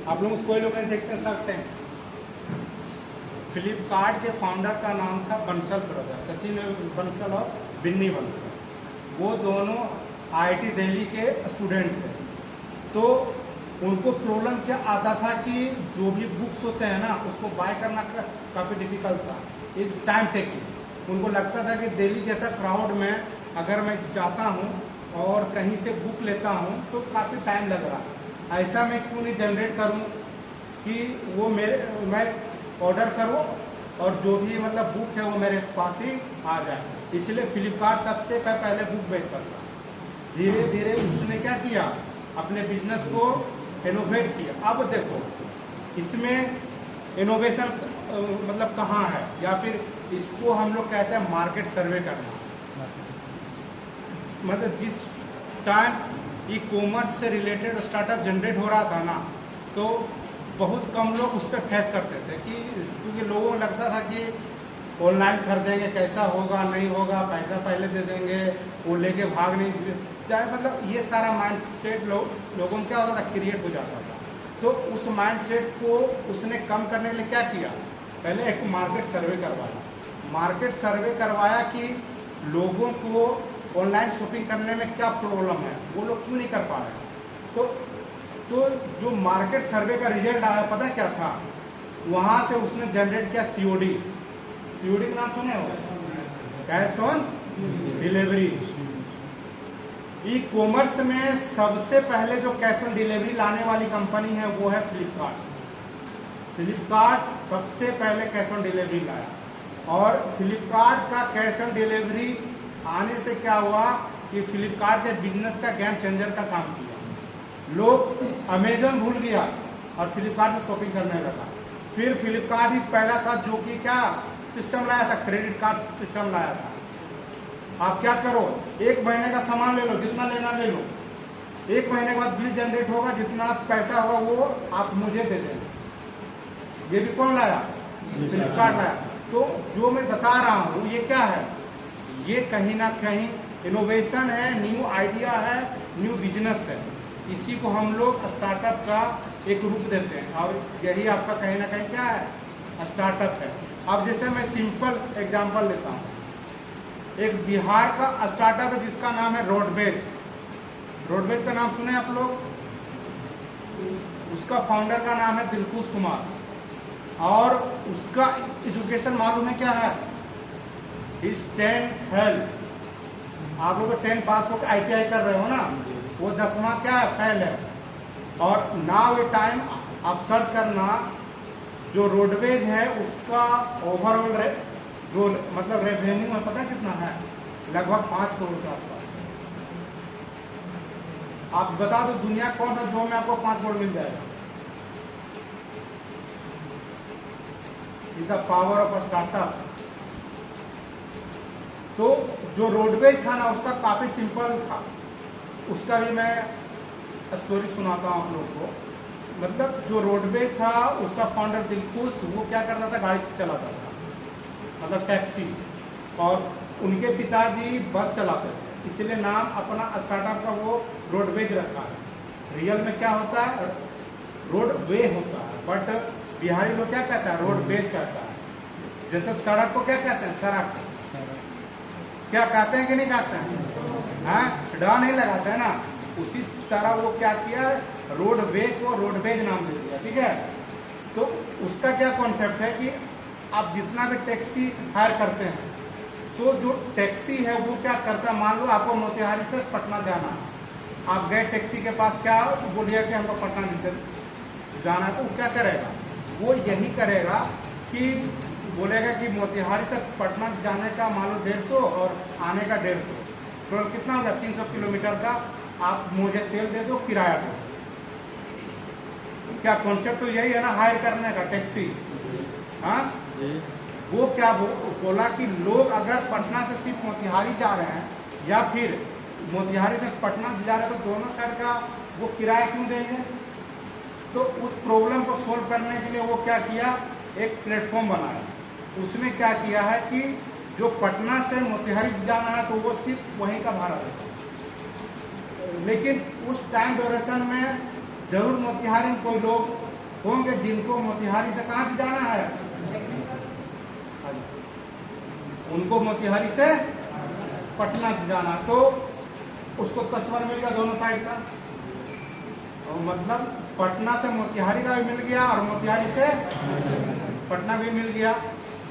आप लोग कोई लोग नहीं देखते सकते हैं। फ्लिपकार्ट के फाउंडर का नाम था बंसल ब्रदर, सचिन बंसल और बिन्नी बंसल। वो दोनों आईआईटी दिल्ली के स्टूडेंट थे। तो उनको प्रॉब्लम क्या आता था कि जो भी बुक्स होते हैं ना उसको बाय करना काफ़ी डिफिकल्ट था, इज टाइम टेकिंग। उनको लगता था कि दिल्ली जैसा क्राउड में अगर मैं जाता हूँ और कहीं से बुक लेता हूँ तो काफ़ी टाइम लग रहा है। ऐसा मैं क्यों नहीं जनरेट करूँ कि वो मैं ऑर्डर करूँ और जो भी मतलब बुक है वो मेरे पास ही आ जाए। इसलिए फ्लिपकार्ट सबसे पहले बुक बेचता था। धीरे धीरे उसने क्या किया, अपने बिजनेस को इनोवेट किया। अब देखो इसमें इनोवेशन मतलब कहाँ है, या फिर इसको हम लोग कहते हैं मार्केट सर्वे करना। मतलब जिस टाइम ई कॉमर्स से रिलेटेड स्टार्टअप जनरेट हो रहा था ना, तो बहुत कम लोग उस पर फेस करते थे कि क्योंकि लोगों को लगता था कि ऑनलाइन खरीदेंगे कैसा होगा नहीं होगा, पैसा पहले दे देंगे, वो लेके भाग नहीं जाए। मतलब ये सारा माइंडसेट लोगों में क्या होता था, क्रिएट हो जाता था। तो उस माइंडसेट को उसने कम करने के लिए क्या किया, पहले एक मार्केट सर्वे करवाया। मार्केट सर्वे करवाया कि लोगों को ऑनलाइन शॉपिंग करने में क्या प्रॉब्लम है, वो लोग क्यों नहीं कर पा रहे। तो जो मार्केट सर्वे का रिजल्ट आया पता क्या था, वहां से उसने जनरेट किया सीओडी। सीओडी का नाम सुने हो, cash on delivery. E commerce में सबसे पहले जो कैश ऑन डिलीवरी लाने वाली कंपनी है वो है फ्लिपकार्ट। फ्लिपकार्ट सबसे पहले कैश ऑन डिलीवरी लाया, और फ्लिपकार्ट का कैश ऑन डिलीवरी आने से क्या हुआ कि फ्लिपकार्ट के बिजनेस का गेम चेंजर का काम किया। लोग अमेजन भूल गया और फ्लिपकार्ट से शॉपिंग करने लगा। फिर फ्लिपकार्ट ही पहला था जो कि क्या सिस्टम लाया था, क्रेडिट कार्ड सिस्टम लाया था। आप क्या करो, एक महीने का सामान ले लो, जितना लेना ले लो, एक महीने के बाद बिल जनरेट होगा, जितना पैसा होगा वो आप मुझे दे देना। ये भी कौन लाया, फ्लिपकार्ट लाया। तो जो मैं बता रहा हूँ ये क्या है, ये कहीं ना कहीं इनोवेशन है, न्यू आइडिया है, न्यू बिजनेस है। इसी को हम लोग स्टार्टअप का एक रूप देते हैं, और यही आपका कहीं ना कहीं क्या है, स्टार्टअप है। अब जैसे मैं सिंपल एग्जांपल लेता हूँ, एक बिहार का स्टार्टअप है जिसका नाम है रोडवेज। रोडवेज का नाम सुने आप लोग, उसका फाउंडर का नाम है दिलखुश कुमार, और उसका एजुकेशन मालूम है क्या है, इज 10 फेल। आप लोग 10 पास होकर ITI कर रहे हो ना, वो 10वां क्या है, फेल है। और नाउ ए टाइम आप सर्च करना, जो रोडवेज है उसका ओवरऑल जो मतलब रेवेन्यू है पता कितना है, लगभग 5 करोड़ के आसपास। आप बता दो दुनिया कौन सा जॉब में आपको 5 करोड़ मिल जाएगा। Is the power of startup. तो जो रोडवेज था ना उसका काफी सिंपल था, उसका भी मैं स्टोरी सुनाता हूँ आप लोग को। मतलब जो रोडवेज था उसका फाउंडर दिलखुश, वो क्या करता था, गाड़ी चलाता था, मतलब टैक्सी, और उनके पिताजी बस चलाते थे, इसलिए नाम अपना स्टार्टअप का वो रोडवेज रखा है। रियल में क्या होता है, रोडवे होता है, बट बिहारी लोग क्या कहता है, रोडवेज कहता है। जैसे सड़क को क्या कहते हैं, सड़क क्या कहते हैं कि नहीं कहते हैं, हाँ, डा नहीं लगाते हैं ना। उसी तरह वो क्या किया, रोडवे को रोडवेज नाम दे दिया, ठीक है। तो उसका क्या कॉन्सेप्ट है कि आप जितना भी टैक्सी हायर करते हैं, तो जो टैक्सी है वो क्या करता है, मान लो आपको मोतिहारी से पटना जाना, आप गए टैक्सी के पास, क्या बोलिए कि हमको पटना जाना है, तो वो क्या करेगा, वो यही करेगा कि बोलेगा कि मोतिहारी से पटना जाने का मान लो 150 और आने का 150, तो कितना होगा, 300 किलोमीटर का, आप मुझे तेल दे दो, किराया दो। क्या कॉन्सेप्ट तो यही है ना, हायर करने का टैक्सी। हाँ, वो क्या बोला कि लोग अगर पटना से सिर्फ मोतिहारी जा रहे हैं या फिर मोतिहारी से पटना जा रहे हैं, तो दोनों साइड का वो किराया क्यों देंगे। तो उस प्रॉब्लम को सोल्व करने के लिए वो क्या किया, एक प्लेटफॉर्म बनाया। उसमें क्या किया है कि जो पटना से मोतिहारी जाना है तो वो सिर्फ वहीं का भाड़ा देगा, लेकिन उस टाइम ड्यूरेशन में जरूर मोतिहारी में कोई लोग होंगे जिनको मोतिहारी से कहाँ जाना है, उनको मोतिहारी से पटना जाना, तो उसको कस्टमर मिल गया दोनों साइड का, और मतलब पटना से मोतिहारी का भी मिल गया और मोतिहारी से पटना भी मिल गया।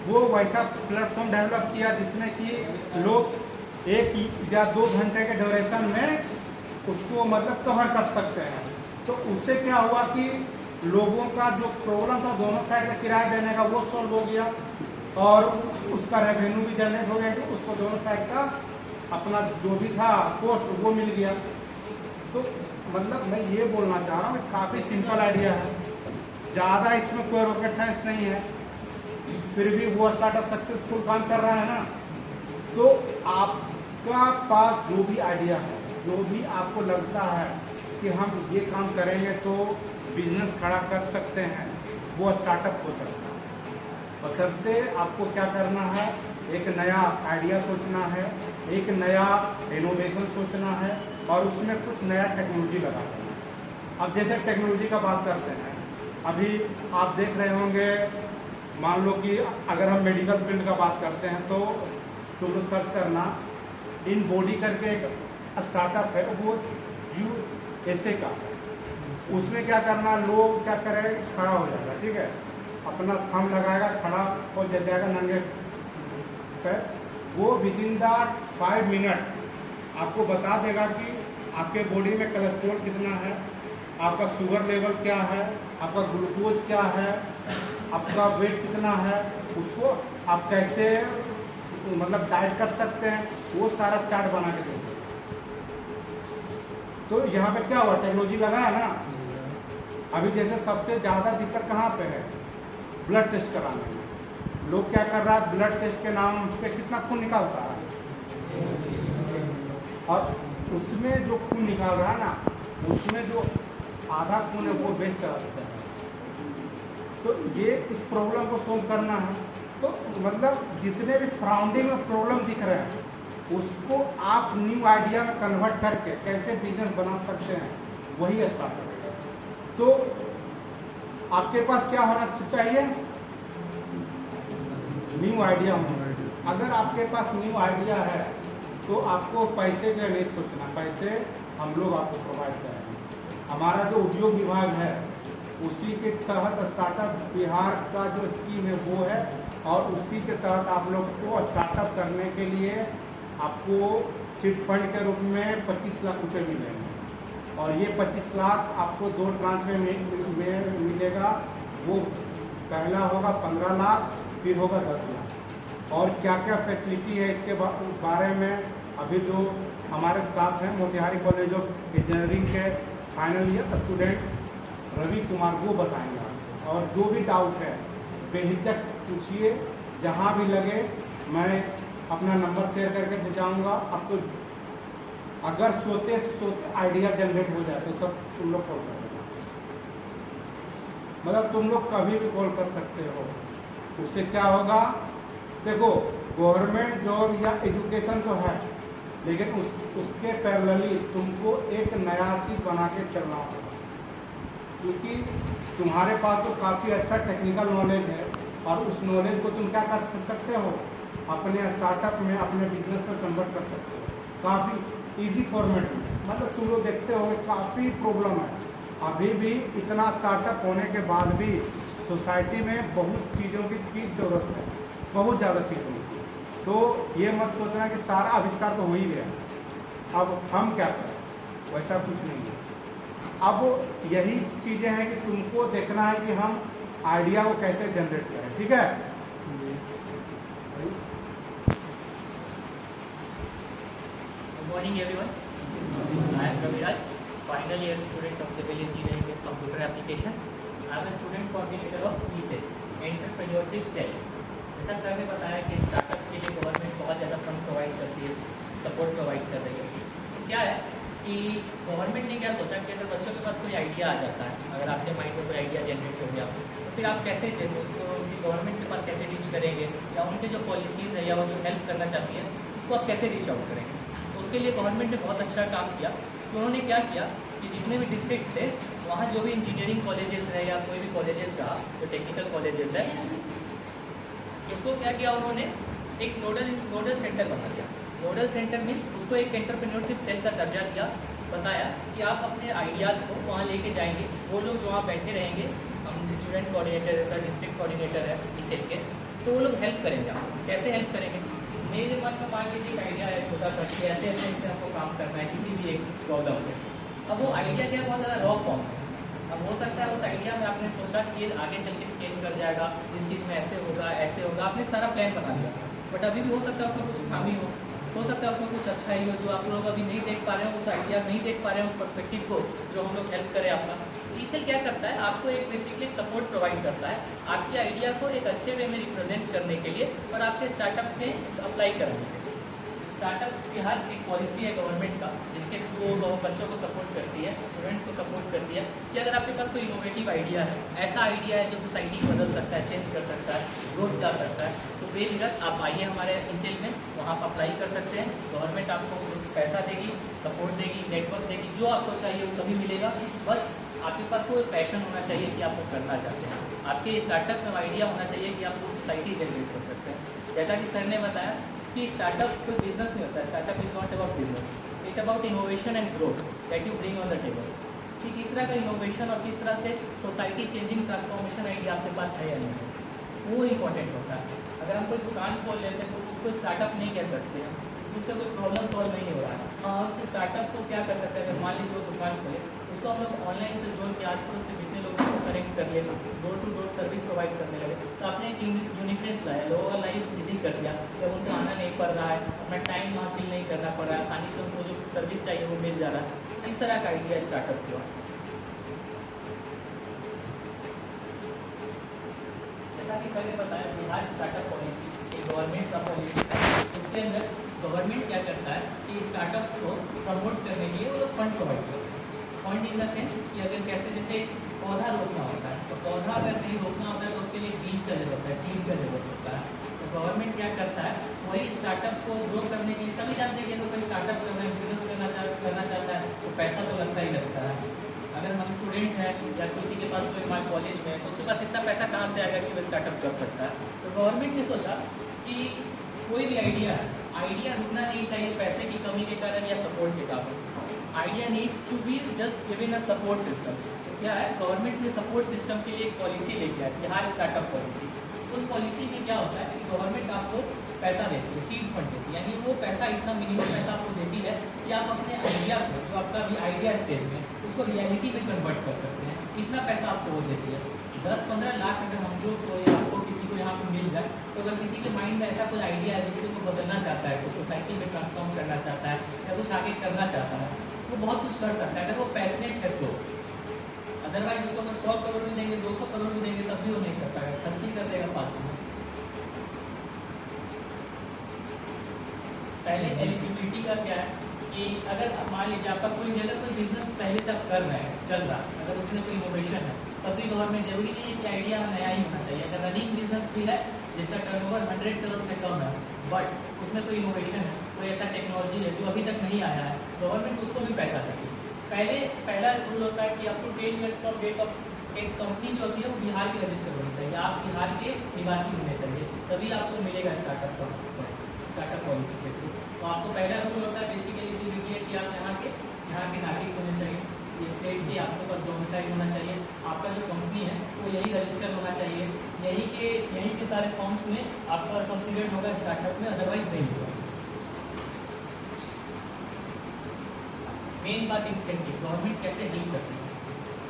वो वैसा प्लेटफॉर्म डेवलप किया जिसमें कि लोग 1 या 2 घंटे के ड्यूरेशन में उसको मतलब कवर कर सकते हैं। तो उससे क्या हुआ कि लोगों का जो प्रॉब्लम था दोनों साइड का किराया देने का वो सॉल्व हो गया, और उसका रेवेन्यू भी जनरेट हो गया कि उसको दोनों साइड का अपना जो भी था कॉस्ट वो मिल गया। तो मतलब मैं ये बोलना चाह रहा हूँ काफ़ी सिंपल आइडिया है, ज़्यादा इसमें कोई रॉकेट साइंस नहीं है, फिर भी वो स्टार्टअप सक्सेसफुल काम कर रहा है ना। तो आपका पास जो भी आइडिया है, जो भी आपको लगता है कि हम ये काम करेंगे तो बिजनेस खड़ा कर सकते हैं, वो स्टार्टअप हो सकता है। बशर्ते आपको क्या करना है, एक नया आइडिया सोचना है, एक नया इनोवेशन सोचना है, और उसमें कुछ नया टेक्नोलॉजी लगा देना है। अब जैसे टेक्नोलॉजी का बात करते हैं, अभी आप देख रहे होंगे, मान लो कि अगर हम मेडिकल फील्ड का बात करते हैं तो तुम लोग सर्च करना, इन बॉडी करके एक स्टार्टअप है, वो USA का। उसमें क्या करना, लोग क्या करेंगे, खड़ा हो जाएगा, ठीक है, अपना थंब लगाएगा, खड़ा हो जाएगा नंगे पे, वो विदिन द 5 मिनट आपको बता देगा कि आपके बॉडी में कोलेस्ट्रॉल कितना है, आपका शुगर लेवल क्या है, आपका ग्लूकोज क्या है, आपका वेट कितना है, उसको आप कैसे मतलब डाइट कर सकते हैं, वो सारा चार्ट बना के देंगे। तो यहाँ पे क्या हुआ, टेक्नोलॉजी लगा है ना। अभी जैसे सबसे ज़्यादा दिक्कत कहाँ पे है, ब्लड टेस्ट कराने में। लोग क्या कर रहा है, ब्लड टेस्ट के नाम पे कितना खून निकालता है, और उसमें जो खून निकाल रहा है ना, उसमें जो आधा खून है वो वेस्ट चला देता है। तो ये इस प्रॉब्लम को सोल्व करना है। तो मतलब जितने भी सराउंडिंग में प्रॉब्लम दिख रहे हैं, उसको आप न्यू आइडिया में कन्वर्ट करके कैसे बिजनेस बना सकते हैं, वही स्टार्टअप है। तो आपके पास क्या होना चाहिए, न्यू आइडिया होना। अगर आपके पास न्यू आइडिया है तो आपको पैसे के नहीं सोचना, पैसे हम लोग आपको प्रोवाइड करेंगे। हमारा जो उद्योग विभाग है उसी के तहत स्टार्टअप बिहार का जो स्कीम है वो है, और उसी के तहत आप लोग को स्टार्टअप करने के लिए आपको सीड फंड के रूप में 25 लाख रुपये मिलेंगे, और ये 25 लाख आपको 2 ट्रांच में मिलेगा। वो पहला होगा 15 लाख, फिर होगा 10 लाख। और क्या क्या फैसिलिटी है इसके बारे में अभी जो हमारे साथ हैं मोतिहारी कॉलेज ऑफ इंजीनियरिंग के final year student Ravi Kumar वो बताएंगे आपको। और जो भी डाउट है बेहिचक पूछिए, जहाँ भी लगे मैं अपना नंबर शेयर करके पहुँचाऊँगा आपको। अगर सोते सोते आइडिया जनरेट हो जाए तो तब तुम लोग कॉल कर देना, मतलब तुम लोग कभी भी कॉल कर सकते हो। उससे क्या होगा, देखो गवर्नमेंट जॉब या एजुकेशन तो है, लेकिन उसके पैरेलली तुमको एक नया चीज़ बना के चलना होगा, क्योंकि तुम्हारे पास तो काफ़ी अच्छा टेक्निकल नॉलेज है, और उस नॉलेज को तुम क्या कर सकते हो, अपने स्टार्टअप में, अपने बिजनेस में कन्वर्ट कर सकते हो काफ़ी इजी फॉर्मेट में। मतलब तुम लोग देखते हो काफ़ी प्रॉब्लम है, अभी भी इतना स्टार्टअप होने के बाद भी सोसाइटी में बहुत चीज़ों की ज़रूरत है, बहुत ज़्यादा चीज़ों की। तो ये मत सोचना कि सारा आविष्कार तो हो ही गया, अब हम क्या करें, वैसा कुछ नहीं है। अब यही चीज़ें हैं कि तुमको देखना है कि हम आइडिया को कैसे जनरेट करें, ठीक है। Good morning everyone. I am Raviraj, final year student of civil engineering with computer application. I am a student coordinator of ECEL, Entrepreneurship Cell. जैसा सर ने बताया कि स्टार्टअप के लिए गवर्नमेंट बहुत ज़्यादा फंड प्रोवाइड करती है, सपोर्ट प्रोवाइड कर रही है। तो क्या है कि गवर्नमेंट ने क्या सोचा कि अगर बच्चों के पास कोई आइडिया आ जाता है, अगर आपके माइंड में कोई आइडिया जनरेट हो गया तो फिर आप कैसे उसको गवर्नमेंट के पास कैसे रीच करेंगे, या उनके जो पॉलिसीज़ है या वो जो हेल्प करना चाहती है उसको आप कैसे रीच आउट करेंगे। तो उसके लिए गवर्नमेंट ने बहुत अच्छा काम किया। तो उन्होंने क्या किया कि जितने भी डिस्ट्रिक्ट थे वहाँ जो भी इंजीनियरिंग कॉलेजेस है या कोई भी कॉलेजेस रहा जो टेक्निकल कॉलेजेस है, उसको क्या किया उन्होंने, एक नोडल सेंटर बना दिया। नोडल सेंटर में उसको एक एंटरप्रेन्योरशिप सेल का दर्जा दिया, बताया कि आप अपने आइडियाज़ को वहाँ लेके जाएंगे, वो लोग जो वहाँ बैठे रहेंगे, हम स्टूडेंट कोऑर्डिनेटर जैसा डिस्ट्रिक्ट कोऑर्डिनेटर है इस सेल के, तो वो लोग हेल्प करेंगे आपको। कैसे हेल्प करेंगे? मेरे मन में मान लीजिए एक आइडिया है छोटा सा कि ऐसे ऐसे इससे हमको काम करना है किसी भी एक प्रॉब्लम पे। अब वो आइडिया क्या बहुत ज़्यादा रॉ फॉर्म है। अब हो सकता है उस आइडिया में आपने सोचा कि ये आगे चल के स्केल कर जाएगा, इस चीज़ में ऐसे होगा ऐसे होगा, आपने सारा प्लान बना लिया, बट अभी भी हो सकता है उसमें कुछ खामी हो सकता है उसमें कुछ अच्छा ही हो जो आप लोग अभी नहीं देख पा रहे हैं, उस आइडिया नहीं देख पा रहे हैं, उस पर्सपेक्टिव को जो हम लोग हेल्प करें आपका। तो इससे क्या करता है, आपको एक बेसिकली सपोर्ट प्रोवाइड करता है आपके आइडिया को एक अच्छे वे में रिप्रेजेंट करने के लिए और आपके स्टार्टअप में अप्लाई करने के लिए। स्टार्टअप्स की हर एक पॉलिसी है गवर्नमेंट का जिसके थ्रू वो बच्चों को सपोर्ट करती है, स्टूडेंट्स को सपोर्ट करती है कि अगर आपके पास कोई इनोवेटिव आइडिया है, ऐसा आइडिया है जो सोसाइटी बदल सकता है, चेंज कर सकता है, ग्रोथ ला सकता है, तो बेझिझक आप आइए हमारे इसेल में, वहाँ आप अप्लाई कर सकते हैं। गवर्नमेंट आपको पैसा देगी, सपोर्ट देगी, नेटवर्क देगी, जो आपको चाहिए वो सभी मिलेगा। बस आपके पास वो पैशन होना चाहिए कि आप वो करना चाहते हैं, आपके स्टार्टअप में आइडिया होना चाहिए कि आप वो सोसाइटी जनरेट कर सकते हैं। जैसा कि सर ने बताया कि स्टार्टअप कोई बिजनेस नहीं होता है, startup is not about business, it about innovation and growth that you bring on the table. कि किस तरह का इनोवेशन और किस तरह से सोसाइटी चेंजिंग ट्रांसफॉर्मेशन आइडिया आपके पास है या नहीं, वो इम्पोर्टेंट होता है। अगर हम कोई दुकान खोल लेते हैं तो उसको स्टार्टअप नहीं कह सकते हैं, उससे कोई प्रॉब्लम सॉल्व नहीं हो रहा है। हाँ, उस स्टार्टअप को क्या कर सकते हैं, अगर मान लीजिए वो दुकान खोले, उसको हम लोग ऑनलाइन से जोड़ के आस पड़ोस के जितने लोगों को कनेक्ट कर लेना, door to door service provide करने लगे, तो आपने एक यूनिकनेस लाया, लोगों का लाइफ इजी कर दिया, जब उनको आना नहीं पड़ रहा है, अपना टाइम वहाँ फिल नहीं करना पड़ रहा है, आसानी से उनको जो सर्विस चाहिए वो मिल जा रहा है। इस तरह का आइडिया स्टार्टअप हुआ। जैसा कि सर ने बताया, बिहार स्टार्टअप पॉलिसी एक गवर्नमेंट का पॉलिसी है, उसके अंदर गवर्नमेंट क्या करता है कि स्टार्टअप्स को प्रमोट करने के लिए वो फंड प्रोवाइड करता है। फंड इन द सेंस कि अगर कैसे जैसे पौधा रोपना होता है, तो पौधा अगर नहीं रोपना होता है तो उसके लिए बीज का जरूरत है, सीड का जरूरत होता है। तो गवर्नमेंट क्या करता है, वही स्टार्टअप को ग्रो करने के लिए, सभी जानते हैं कि अगर कोई स्टार्टअप करना है, बिजनेस करना चाहता है तो पैसा तो लगता ही लगता है। अगर हम स्टूडेंट हैं या किसी के पास कोई हमारे कॉलेज में है तो उसके पास इतना पैसा कहाँ से आएगा कि वो स्टार्टअप कर सकता है। तो गवर्नमेंट ने सोचा कि कोई भी आइडिया रुकना नहीं चाहिए पैसे की कमी के कारण या सपोर्ट के कारण। Idea need to be just given a support system. क्या है, गवर्नमेंट ने सपोर्ट सिस्टम के लिए एक पॉलिसी लेके आई, बिहार स्टार्टअप पॉलिसी। उस पॉलिसी में क्या होता है कि गवर्नमेंट आपको पैसा देती है, सीड फंड देती है, यानी वो पैसा इतना मिनिमम पैसा आपको देती है कि आप अपने आइडिया को, जो आपका अभी आइडिया स्टेज में, उसको रियलिटी में कन्वर्ट कर सकते हैं। इतना पैसा आपको वो देती है। 10-15 लाख अगर हम लोग को या आपको किसी को यहाँ पर मिल जाए, तो अगर किसी के माइंड में ऐसा कोई आइडिया है जिससे वो बदलना चाहता है, कुछ सोसाइटी में ट्रांसफॉर्म करना चाहता है या कुछ आगे करना चाहता है, वो बहुत कुछ कर सकता है अगर वो पैशनेट है तो। अदरवाइज उसको अगर 100 करोड़ भी देंगे, 200 करोड़ भी देंगे, तब भी वो नहीं कर पाएगा, खर्च ही कर देगा फालतू में। पहले एलिजिबिलिटी का क्या है कि अगर मान लीजिए आपका कोई जगह कोई बिजनेस पहले से आप कर रहे हैं, चल रहा है, अगर उसमें कोई इनोवेशन है, तब भी गवर्नमेंट जरूरी नहीं है कि आइडिया नया ही होना चाहिए। अगर रनिंग बिजनेस भी है जिसका टर्नओवर 100 करोड़ से कम है, बट उसमें कोई इनोवेशन है, कोई ऐसा टेक्नोलॉजी है जो अभी तक नहीं आया है, गवर्नमेंट उसको भी पैसा देगी। पहला रूल होता है कि आपको 10 ईयर्स फ्रॉम डेट ऑफ एक कंपनी जो होती है वो बिहार की रजिस्टर होनी चाहिए, आप बिहार के निवासी होने चाहिए, तभी आपको मिलेगा स्टार्टअप पॉलिसी के थ्रू। तो आपको पहला रूल होता है बेसिकली एलिजिबिलिटी है कि आप यहाँ के नागरिक होने चाहिए, ये स्टेट के आपके पास डोमिसाइल होना चाहिए, आपका जो कंपनी है वो यही रजिस्टर होना चाहिए, यहीं के सारे फॉर्म्स में आपका कंसिडर्ड होगा स्टार्टअप में, अदरवाइज नहीं होगा। मेन बात इंसेंटिव, गवर्नमेंट कैसे हेल्प करती है,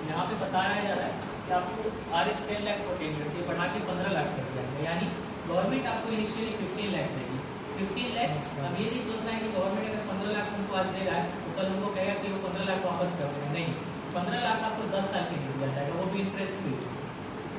यहाँ पे बताया जा रहा है कि आपको RS 10 लाख फॉर 10 ईयर्स, ये बढ़ा के 15 लाख कर दिया है, यानी गवर्नमेंट आपको इनिशियली 15 लाख देगी। 15 लाख, अब ये नहीं सोचना है कि गवर्नमेंट अगर 15 लाख तुमको आज दे रहा है तो कल उनको कहेगा कि वो 15 लाख वापस कर देना, नहीं, 15 लाख आपको 10 साल के लिए दिया जाएगा, वो भी इंटरेस्ट फ्री।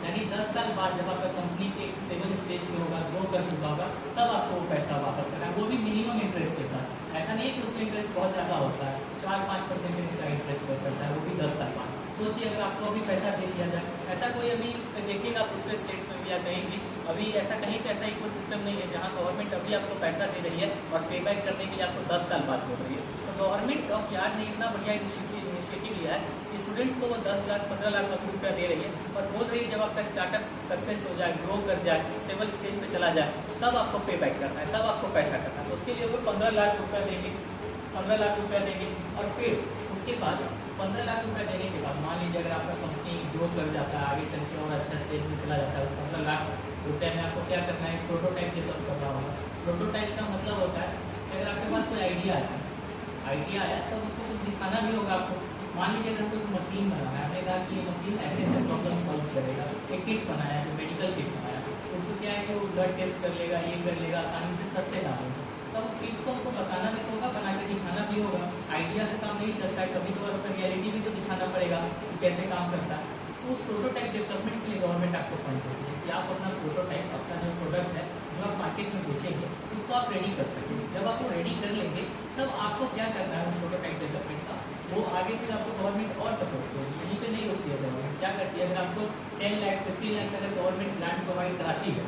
यानी 10 साल बाद जब आपका कंपनी के एक स्टेबल स्टेज पे होगा, ग्रो कर चुका होगा, तब आपको वो पैसा वापस करना है, वो भी मिनिमम इंटरेस्ट के साथ। ऐसा नहीं है कि उसका इंटरेस्ट बहुत ज़्यादा होता है, 4-5% का इंटरेस्ट करता है, वो भी 10 साल बाद। सोचिए अगर आपको अभी पैसा दे दिया जाए, ऐसा कोई अभी देखिएगा आप दूसरे स्टेट्स में भी या कहीं भी, अभी ऐसा कहीं पे ऐसा इको सिस्टम नहीं है जहाँ गवर्नमेंट अभी आपको पैसा दे रही है और पे बैक करने के लिए आपको 10 साल बाद हो रही है। तो गवर्नमेंट ऑफ बिहार ने इतना बढ़िया इनिशिएटिव लिया है कि स्टूडेंट्स को वो 10 लाख 15 लाख रुपया दे रही है और बोल रही है जब आपका स्टार्टअप सक्सेस हो जाए, ग्रो कर जाए, स्टेबल स्टेज पे चला जाए, तब आपको पे बैक करना है, तब आपको पैसा करना है। तो उसके लिए वो 15 लाख रुपया देंगे, 15 लाख रुपया देंगे और फिर उसके बाद 15 लाख रुपया देने के बाद मान लीजिए अगर आपका कंपनी ग्रो कर जाता है, आगे चल के और अच्छा स्टेज में चला जाता है, उस 15 लाख रुपये में आपको क्या करना है, प्रोटोटाइप डेवलप करना होगा। प्रोटोटाइप का मतलब होता है कि अगर आपके पास कोई आइडिया आया तब उसको कुछ दिखाना भी होगा आपको। मान लीजिए अगर कोई मशीन बनाना है, हमने कहा कि ये मशीन ऐसे ऐसे प्रॉब्लम सॉल्व करेगा, एक किट बनाया है, मेडिकल किट बनाया, उसको क्या है कि वो ब्लड टेस्ट कर लेगा, ये कर लेगा आसानी से सस्ते दामों में। तब उस किट को हमको बताना भी होगा, बना के दिखाना भी होगा। आइडिया से काम नहीं चलता है, कभी तो उसका रियलिटी भी तो दिखाना पड़ेगा कि कैसे काम करता है। तो उस प्रोटोटाइप डेवलपमेंट के लिए गवर्नमेंट आपको फंड देती है कि आप अपना प्रोटोटाइप, अपना जो प्रोडक्ट है जो आप मार्केट में बेचेंगे उसको आप रेडी कर सकें। जब आप वो रेडी कर लेंगे तब आपको क्या करना है उस प्रोटोटाइप डेवलपमेंट का, वो आगे फिर आपको गवर्नमेंट और सपोर्ट करेगी। यहीं पे नहीं होती है गवर्नमेंट, क्या करती है, अगर आपको 10 लाख 15 लाख अगर गवर्नमेंट ग्रांट प्रोवाइड कराती है,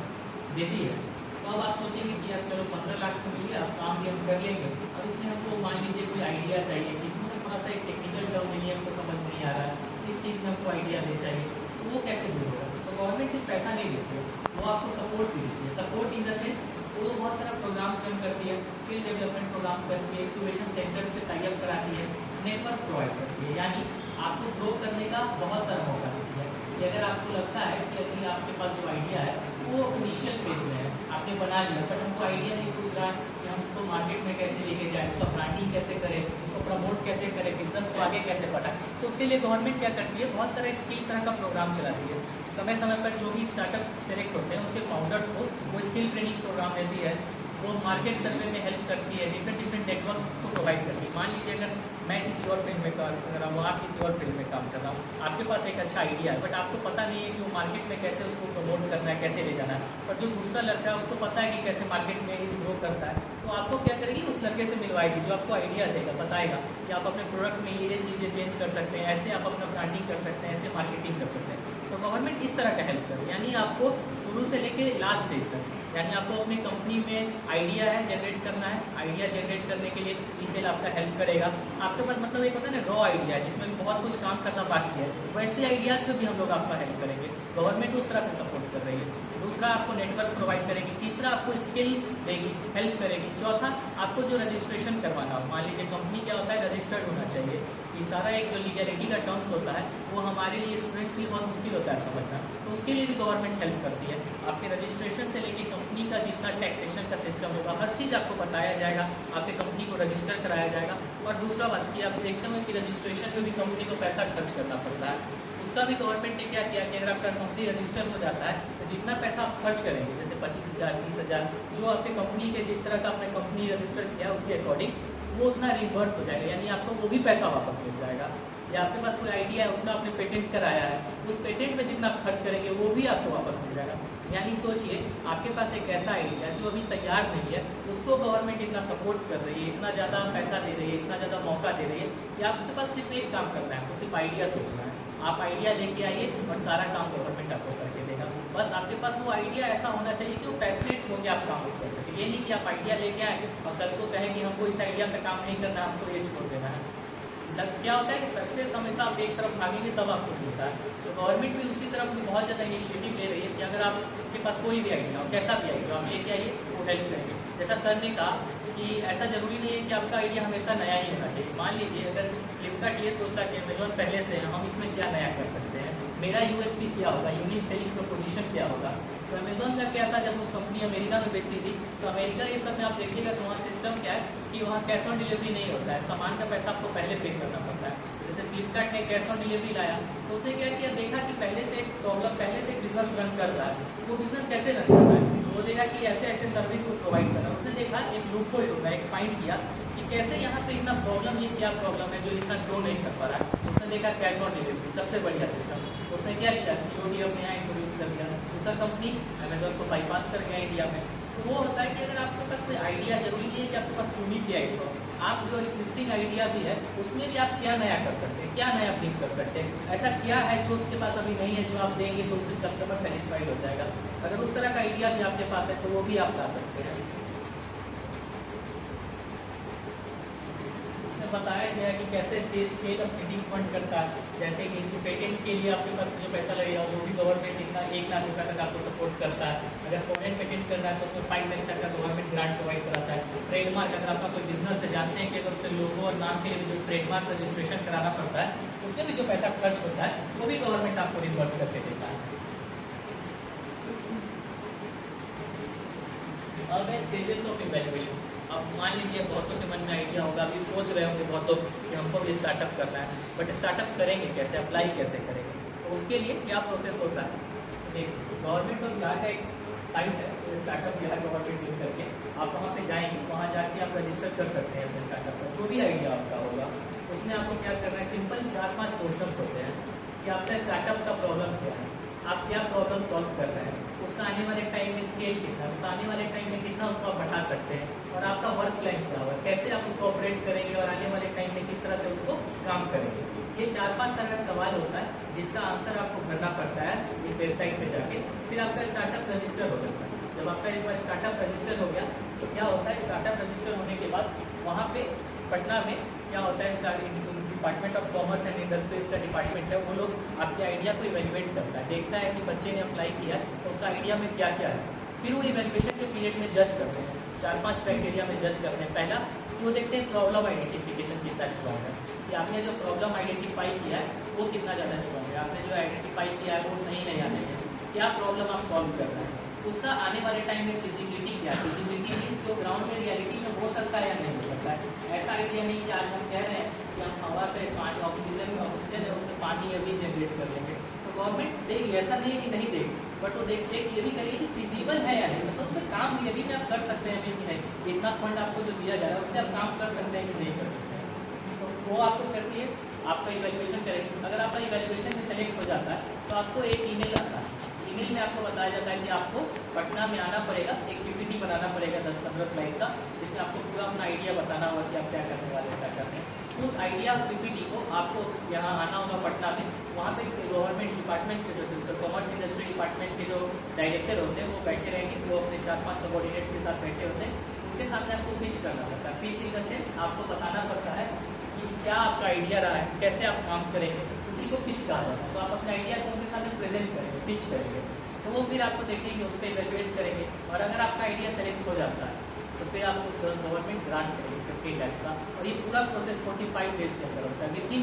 देती है, तो अब आप सोचेंगे कि यार चलो 15 लाख तो मिल गया, अब काम भी हम कर लेंगे। अब इसमें हमको मान लीजिए कोई आइडिया चाहिए, किसी में थोड़ा सा एक टेक्निकल टर्म नहीं है, हमको समझ नहीं आ रहा है, इस चीज़ में हमको आइडिया नहीं चाहिए, तो वो कैसे दूर होगा। तो गवर्नमेंट सिर्फ पैसा नहीं देती है, वो आपको सपोर्ट भी देती है। सपोर्ट इन द सेंस वो बहुत सारा प्रोग्राम्स रन करती है, स्किल डेवलपमेंट प्रोग्राम्स करती है, इंक्यूबेशन सेंटर से टाइप कराती है, नेटवर्क प्रोवाइड करती है, यानी आपको ग्रो करने का बहुत सारा मौका देती है। कि अगर आपको लगता है कि अभी आपके पास जो आइडिया है वो इनिशियल फेज में है, आपने बना लिया, बट हमको आइडिया नहीं सूझ रहा है कि हम उसको मार्केट में कैसे लेके जाएँ, उसका ब्रांडिंग कैसे करें, उसको प्रमोट कैसे करें, बिजनेस को आगे कैसे बढ़ाएं। तो उसके लिए गवर्नमेंट क्या करती है, बहुत सारा स्किल तरह का प्रोग्राम चलाती है। समय समय पर जो भी स्टार्टअप सेलेक्ट होते हैं उसके फाउंडर्स को वो स्किल ट्रेनिंग प्रोग्राम देती है, वो मार्केट सर्वे में हेल्प करती है, डिफरेंट नेटवर्क को प्रोवाइड करती है। मान लीजिए अगर मैं किसी और फील्ड में काम कर रहा हूँ, आप किसी और फील्ड में काम कर रहा हूँ, आपके पास एक अच्छा आइडिया है बट आपको पता नहीं है कि वो मार्केट में कैसे उसको प्रमोट करना है, कैसे ले जाना है, और जो दूसरा लड़का है उसको पता है कि कैसे मार्केट में ग्रो करता है, तो आपको क्या करेगी, उस लड़के से मिलवाएगी जो आपको आइडिया देगा, बताएगा कि आप अपने प्रोडक्ट में ये चीज़ें चेंज कर सकते हैं, ऐसे आप अपना ब्रांडिंग कर सकते हैं, ऐसे मार्केटिंग कर सकते हैं। तो गवर्नमेंट इस तरह का हेल्प करे, यानी आपको शुरू से लेके लास्ट स्टेज तक, यानी आपको अपनी कंपनी में आइडिया है जनरेट करना है, आइडिया जनरेट करने के लिए ई-सेल आपका हेल्प करेगा। आपके पास मतलब एक होता है ना रॉ आइडिया, जिसमें बहुत कुछ काम करना बाकी है, वैसे आइडियाज़ पे भी हम लोग आपका हेल्प करेंगे। गवर्नमेंट उस तरह से सपोर्ट कर रही है। दूसरा आपको नेटवर्क प्रोवाइड करेगी, तीसरा आपको स्किल देगी, हेल्प करेगी, चौथा आपको जो रजिस्ट्रेशन करवाना हो, मान लीजिए कंपनी क्या होता है, रजिस्टर्ड होना चाहिए। ये सारा एक जो लीगलिटी का टर्म्स होता है वो हमारे लिए स्टूडेंट्स के लिए बहुत मुश्किल होता है समझना, तो उसके लिए भी गवर्नमेंट हेल्प करती है। आपके रजिस्ट्रेशन से लेके कंपनी का जितना टैक्सेशन का सिस्टम होगा हर चीज़ आपको बताया जाएगा, आपके कंपनी को रजिस्टर कराया जाएगा। और दूसरा बात कि आप देखते होंगे कि रजिस्ट्रेशन में भी कंपनी को पैसा खर्च करना पड़ता है, उसका भी गवर्नमेंट ने क्या किया कि अगर आपका कंपनी रजिस्टर हो जाता है तो जितना पैसा आप खर्च करेंगे, जैसे 25,000 30,000 जो आपके कंपनी के जिस तरह का आपने कंपनी रजिस्टर किया उसके अकॉर्डिंग वो उतना रिवर्स हो जाएगा, यानी आपको वो भी पैसा वापस मिल जाएगा। या आपके पास कोई आइडिया है उसका आपने पेटेंट कराया है, उस पेटेंट में जितना आप खर्च करेंगे वो भी आपको वापस मिल जाएगा। यानी सोचिए आपके पास एक ऐसा आइडिया जो अभी तैयार नहीं है, उसको गवर्नमेंट इतना सपोर्ट कर रही है, इतना ज़्यादा पैसा दे रही है, इतना ज़्यादा मौका दे रही है कि आपके पास सिर्फ एक काम करना है, आपको सिर्फ आइडिया सोचना है। आप आइडिया लेके आइए और सारा काम गवर्नमेंट आपको करके देगा। बस आपके पास वो आइडिया ऐसा होना चाहिए कि वो पैशनेट हो के आप काम कर सकें। ये नहीं कि आप आइडिया लेके आए और कल को कहें कि हमको इस आइडिया पे काम नहीं करना, हमको ये छोड़ देना है। क्या होता है कि सक्सेस हमेशा आप एक तरफ भागेंगे तब आपको मिलता है। तो गवर्नमेंट भी उसी तरफ बहुत ज़्यादा इनिशिएटिव ले रही है कि अगर आपके पास कोई भी आइडिया हो, कैसा भी आइडिया आप लेके आइए, वो हेल्प करेंगे। जैसा सर ने कहा कि ऐसा ज़रूरी नहीं है कि आपका आइडिया हमेशा नया ही होना चाहिए। मान लीजिए अगर फ्लिपकार्ट ये सोचता है कि अमेजोन पहले से है, हम इसमें क्या नया कर सकते हैं, मेरा यूएसपी क्या होगा, यूनिक सेलिंग प्रोपोजिशन क्या होगा। तो अमेजोन का क्या था, जब वो कंपनी अमेरिका में बेचती थी तो अमेरिका ये सब में आप देखिएगा तो वहाँ सिस्टम क्या है कि वहाँ कैश ऑन डिलीवरी नहीं होता है, सामान का पैसा आपको पहले पे करना पड़ता है। जैसे फ्लिपकार्ट ने कैश ऑन डिलीवरी लाया तो उसने क्या किया, देखा कि पहले से एक प्रॉब्लम, पहले से बिजनेस रन कर रहा है, वो बिजनेस कैसे रन कर रहा है, तो वो देखा कि ऐसे ऐसे सर्विस को प्रोवाइड कर रहा है। उसने देखा एक लूपहोल ढूंढा, एक फाइंड किया कि कैसे यहाँ पे इतना प्रॉब्लम, ये क्या प्रॉब्लम है जो इतना ग्रो नहीं कर पा रहा है। उसने देखा कैश ऑन डिलीवरी सबसे बढ़िया सिस्टम, उसने क्या किया, COD अपने यहाँ इंट्रोड्यूस कर दिया। दूसरा कंपनी अमेजोन को बाईपास कर गया इंडिया में। तो वो होता है कि अगर आपके पास कोई आइडिया, जरूरी नहीं है कि आपके पास यूनिक आइडिया हो, आप जो एक्सिस्टिंग आइडिया भी है उसमें भी आप क्या नया कर सकते हैं, क्या नया ब्रिंग कर सकते हैं, ऐसा क्या है जो उसके पास अभी नहीं है, जो आप देंगे तो उससे कस्टमर सेटिस्फाइड हो जाएगा। अगर उस तरह का आइडिया भी आपके पास है तो वो भी आप ला सकते हैं। उसके बताया गया है कि कैसे स्केल ऑफ सीडिंग फंड करता है। जैसे कि पेटेंट के लिए आपके पास जो पैसा लगेगा वो भी गवर्नमेंट इतना 1 लाख रुपये तक आपको सपोर्ट करता है। अगर फॉरेन पेटेंट करना है तो उसमें 5 लाख तक का गवर्नमेंट ग्रांट प्रोवाइड कराता है। ट्रेडमार्क, अगर आपका कोई बिजनेस है, जानते हैं कि अगर उसके लोगो और नाम के लिए जो ट्रेडमार्क रजिस्ट्रेशन कराना पड़ता है उसमें भी जो पैसा खर्च होता है वो भी गवर्नमेंट आपको रिवर्स करके देता है। अब है स्टेजेस ऑफ इवैल्यूएशन। अब मान लीजिए बहुतों के मन में आइडिया होगा, अभी सोच रहे होंगे बहुतों कि हमको भी स्टार्टअप करना है, बट स्टार्टअप करेंगे कैसे, अप्लाई कैसे करेंगे, तो उसके लिए क्या प्रोसेस होता है। देखिए, गवर्नमेंट ऑफ बिहार का एक साइट है तो स्टार्टअप बिहार गवर्नमेंट लिंक करके आप वहाँ पे जाएंगे, वहाँ जाके आप रजिस्टर कर सकते हैं अपने स्टार्टअप का, जो भी आइडिया आपका होगा। उसमें आपको क्या करना है, सिंपल 4-5 क्वेश्चन होते हैं कि आपका स्टार्टअप का प्रॉब्लम क्या है, आप क्या प्रॉब्लम सॉल्व कर रहे हैं, उसका आने वाले टाइम में स्केल कितना है, उसका आने वाले टाइम में कितना उसको आप बढ़ा सकते हैं, और आपका वर्क प्लान क्या होगा, कैसे आप उसको ऑपरेट करेंगे और आने वाले टाइम में किस तरह से उसको काम करेंगे। ये 4-5 तरह का सवाल होता है जिसका आंसर आपको भरना पड़ता है इस वेबसाइट पे जाके। फिर आपका स्टार्टअप रजिस्टर हो जाता है। जब आपका एक बार स्टार्टअप रजिस्टर हो गया तो क्या होता है, स्टार्टअप रजिस्टर होने के बाद वहाँ पे पटना में क्या होता है, department of commerce and industries का डिपार्टमेंट है, वो लोग आपके आइडिया को इवेल्युएट करता है, देखता है कि बच्चे ने अप्लाई किया है तो उसका आइडिया में क्या क्या है। फिर वो इवेल्युएशन के पीरियड में जज करते हैं, 4-5 क्राइटेरिया में जज करते हैं। पहला वो देखते हैं प्रॉब्लम आइडेंटिफिकेशन कितना स्ट्रॉन्ग है, कि आपने जो प्रॉब्लम आइडेंटिफाई किया है वो कितना ज़्यादा स्ट्रॉन्ग है, आपने जो आइडेंटिफाई किया है वो सही नहीं आने है, क्या प्रॉब्लम आप सॉल्व कर रहे हैं, उसका आने वाले टाइम में फिजिबिलिटी क्या है, फिजिबिलिटी मीन्स जो ग्राउंड में रियलिटी में हो सकता है या नहीं हो सकता है। ऐसा आइडिया नहीं कि आज हम कह रहे हैं कि हम हवा से पानी, ऑक्सीजन है उससे पानी अभी जनरेट कर लेंगे, तो गवर्नमेंट देगी, ऐसा नहीं है कि नहीं देगी, बट वो चेक ये भी करेगी कि फिजिबल है या नहीं, मतलब उसमें काम ये भी आप कर सकते हैं कि नहीं, इतना फंड आपको जो दिया जा रहा है उससे आप काम कर सकते हैं कि नहीं कर सकते हैं। तो वो आपको करके आपका इवैल्यूएशन करेगी। अगर आपका इवैल्यूएशन में सेलेक्ट हो जाता है तो आपको एक ईमेल आता है, ईमेल में आपको बताया जाता है कि आपको पटना में आना पड़ेगा, एक पीपीटी बनाना पड़ेगा 10-15 स्लाइड का, जिसमें आपको पूरा अपना आइडिया बताना होगा कि आप क्या करने वाले, क्या करते हैं। उस आइडिया पीपीटी को आपको यहाँ आना होगा पटना में, वहाँ पे गवर्नमेंट डिपार्टमेंट के जो कॉमर्स इंडस्ट्री डिपार्टमेंट के जो डायरेक्टर होते हैं वो बैठे रहेंगे, वो अपने 4-5 सबऑर्डिनेट्स के साथ बैठे होते हैं, उनके सामने आपको पिच करना पड़ता है। पिच इन द सेंस आपको बताना पड़ता है कि क्या आपका आइडिया रहा है, कैसे आप काम करेंगे, उसी को पिच कहा जाता है। तो आप अपने आइडिया को उनके सामने प्रेजेंट करेंगे, पिच करेंगे, तो वो फिर आपको देखेंगे, उस पर इवैल्यूएट करेंगे, और अगर आपका आइडिया सेलेक्ट हो जाता है तो फिर आपको गवर्नमेंट ग्रांट करेगी 50 लाख का, और ये पूरा प्रोसेस 45 डेज के अंदर होता है। लेकिन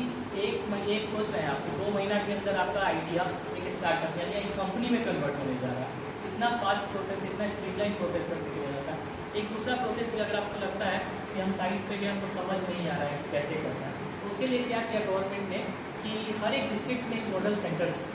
एक सोच रहे हैं आपको 2 महीना के अंदर आपका आइडिया एक स्टार्टअप यानी एक कंपनी में कन्वर्ट होने जा रहा है। इतना फास्ट प्रोसेस, इतना स्ट्रीमलाइन प्रोसेस करके दिया जाता है। एक दूसरा प्रोसेस भी अगर आपको लगता है कि हम साइट पे गए, हमको समझ नहीं आ रहा है कैसे करना है, तो उसके लिए क्या किया गवर्नमेंट ने कि हर एक डिस्ट्रिक्ट में नोडल सेंटर्स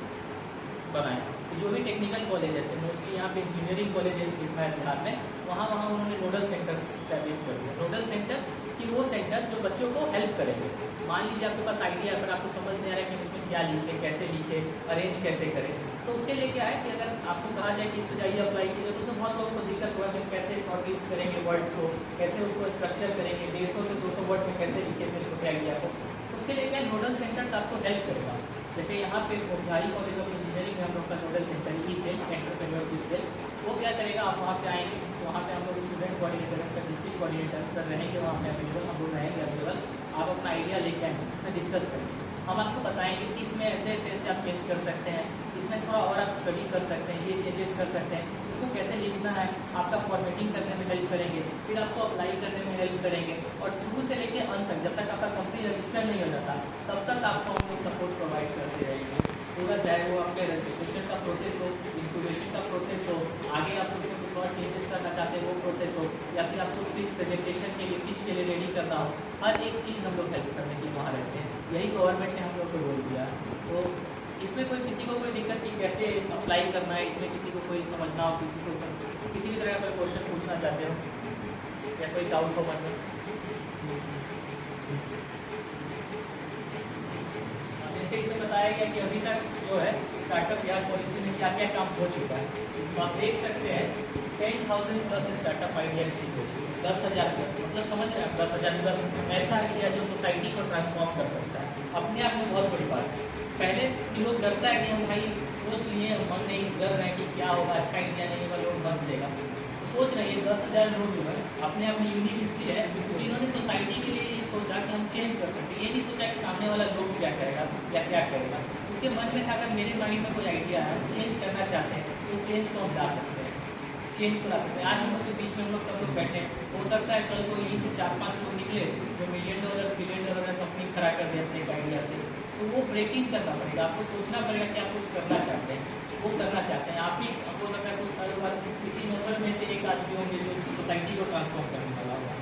बनाए, जो भी टेक्निकल कॉलेजेस है, मोस्टली यहाँ पे इंजीनियरिंग कॉलेजेस है बिहार में, वहाँ उन्होंने नोडल सेंटर्स स्टैब्लिश कर दिया। नोडल सेंटर कि वो सेंटर जो बच्चों को हेल्प करेंगे। मान लीजिए आपके पास आइडिया, अगर आपको समझ नहीं आ रहा है कि इसमें क्या लिखे, कैसे लिखे, अरेंज कैसे करें, तो उसके लिए क्या है कि अगर आपको कहा जाए कि इस पर जाइए अप्लाई कीजिए, तो उसमें बहुत लोगों को दिक्कत हुआ कि कैसे शॉर्ट लिस्ट करेंगे वर्ड्स को, कैसे उसको स्ट्रक्चर करेंगे, 150 से 200 वर्ड में कैसे लिखे अपने छोटे आइडिया को। उसके लिए क्या नोडल सेंटर्स आपको हेल्प करेगा। जैसे यहाँ पे मोतिहारी कॉलेज ऑफ इंजीनियरिंग में हम लोग का nodal centre E cell, entrepreneurship cell, वो क्या करेगा, आप वहाँ पे आएंगे तो वहाँ पे हम लोग student coordinator sir, district coordinator sir रहेंगे, वहाँ पे अवेलेबल हम लोग रहेंगे अवेलेबल। आप अपना आइडिया लेके आएंगे, उसमें डिस्कस करेंगे, हम आपको बताएंगे कि इसमें ऐसे ऐसे आप चेंज कर सकते हैं, इसमें थोड़ा और आप स्टडी कर सकते हैं, ये चेंजेस कर सकते हैं, इसको कैसे लिखना है, आपका फॉर्मेटिंग करने में हेल्प करेंगे, फिर आपको अप्लाई करने में हेल्प करेंगे, और शुरू से लेकर अंत तक जब तक आपका कंपनी रजिस्टर नहीं हो जाता तब तक आपको हम लोग सपोर्ट प्रोवाइड करते रहेंगे पूरा, चाहे वो आपके रजिस्ट्रेशन का प्रोसेस हो, इंक्यूबेशन का प्रोसेस हो, आगे आप उसमें कुछ और चेंजेस करना चाहते हैं वो प्रोसेस हो, या फिर आपको प्रेजेंटेशन के लिए, पिच के लिए रेडी करना हो, हर एक चीज़ हम लोग हेल्प करने के लिए वहाँ रहते हैं। यही गवर्नमेंट ने हम लोग को बोल दिया। तो इसमें कोई किसी को कोई दिक्कत नहीं, कैसे अप्लाई करना है, इसमें किसी को कोई समझना हो, किसी भी तरह का कोई क्वेश्चन पूछना चाहते हो या कोई डाउट हो मन में। जैसे इसमें बताया गया कि अभी तक जो है स्टार्टअप बिहार पॉलिसी में क्या क्या काम हो चुका है, तो आप देख सकते हैं 10,000 प्लस स्टार्टअप आइडिया रिसीव हो चुके हैं, 10,000 प्लस, मतलब समझ रहे हैं आप, 10,000 प्लस ऐसा आइडिया जो सोसाइटी को ट्रांसफॉर्म कर सकता है। अपने आप में बहुत बड़ी बात है। पहले कि लोग डरता है कि हम भाई सोच लिए, हम नहीं डर रहे हैं कि क्या होगा, अच्छा आइडिया नहीं होगा, लोग बस देगा, तो सोच रहे हैं 10,000 लोग जो है अपने आप में यूनिक इसलिए है क्योंकि इन्होंने सोसाइटी के लिए सोचा कि हम चेंज कर सकते हैं। ये नहीं सोचा कि सामने वाला लोग क्या करेगा या क्या करेगा। उसके मन में था अगर मेरे माइंड में कोई आइडिया है, चेंज करना चाहते हैं, तो उस चेंज को हम ला सकते हैं, चेंज को ला सकते हैं। आज हम लोग के बीच में हम लोग सब लोग बैठे हैं, हो सकता है कल को यहीं से 4-5 लोग निकले जो $1 मिलियन बिलियन डॉलर कंपनी खड़ा कर दे अपने एक आइडिया से। तो वो ब्रेकिंग करना पड़ेगा, आपको सोचना पड़ेगा कि आप कुछ करना चाहते हैं, वो करना चाहते हैं। आप ही हो सकता है कुछ सालों बाद किसी नंबर में से एक आदमी होंगे जो सोसाइटी को ट्रांसफॉर्म करने वाला होगा।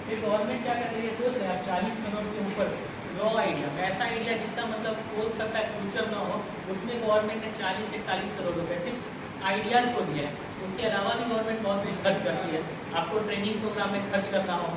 फिर गवर्नमेंट क्या कर रही है, सोच रहे हैं 40 करोड़ से ऊपर रॉ आइडिया, ऐसा आइडिया जिसका मतलब हो सकता है फ्यूचर ना हो, उसमें गवर्नमेंट ने 40 से 41 करोड़ रुपये सिर्फ आइडियाज़ को दिया है। उसके अलावा भी गवर्नमेंट बहुत कुछ खर्च करती है। आपको ट्रेनिंग प्रोग्राम में खर्च करना हो,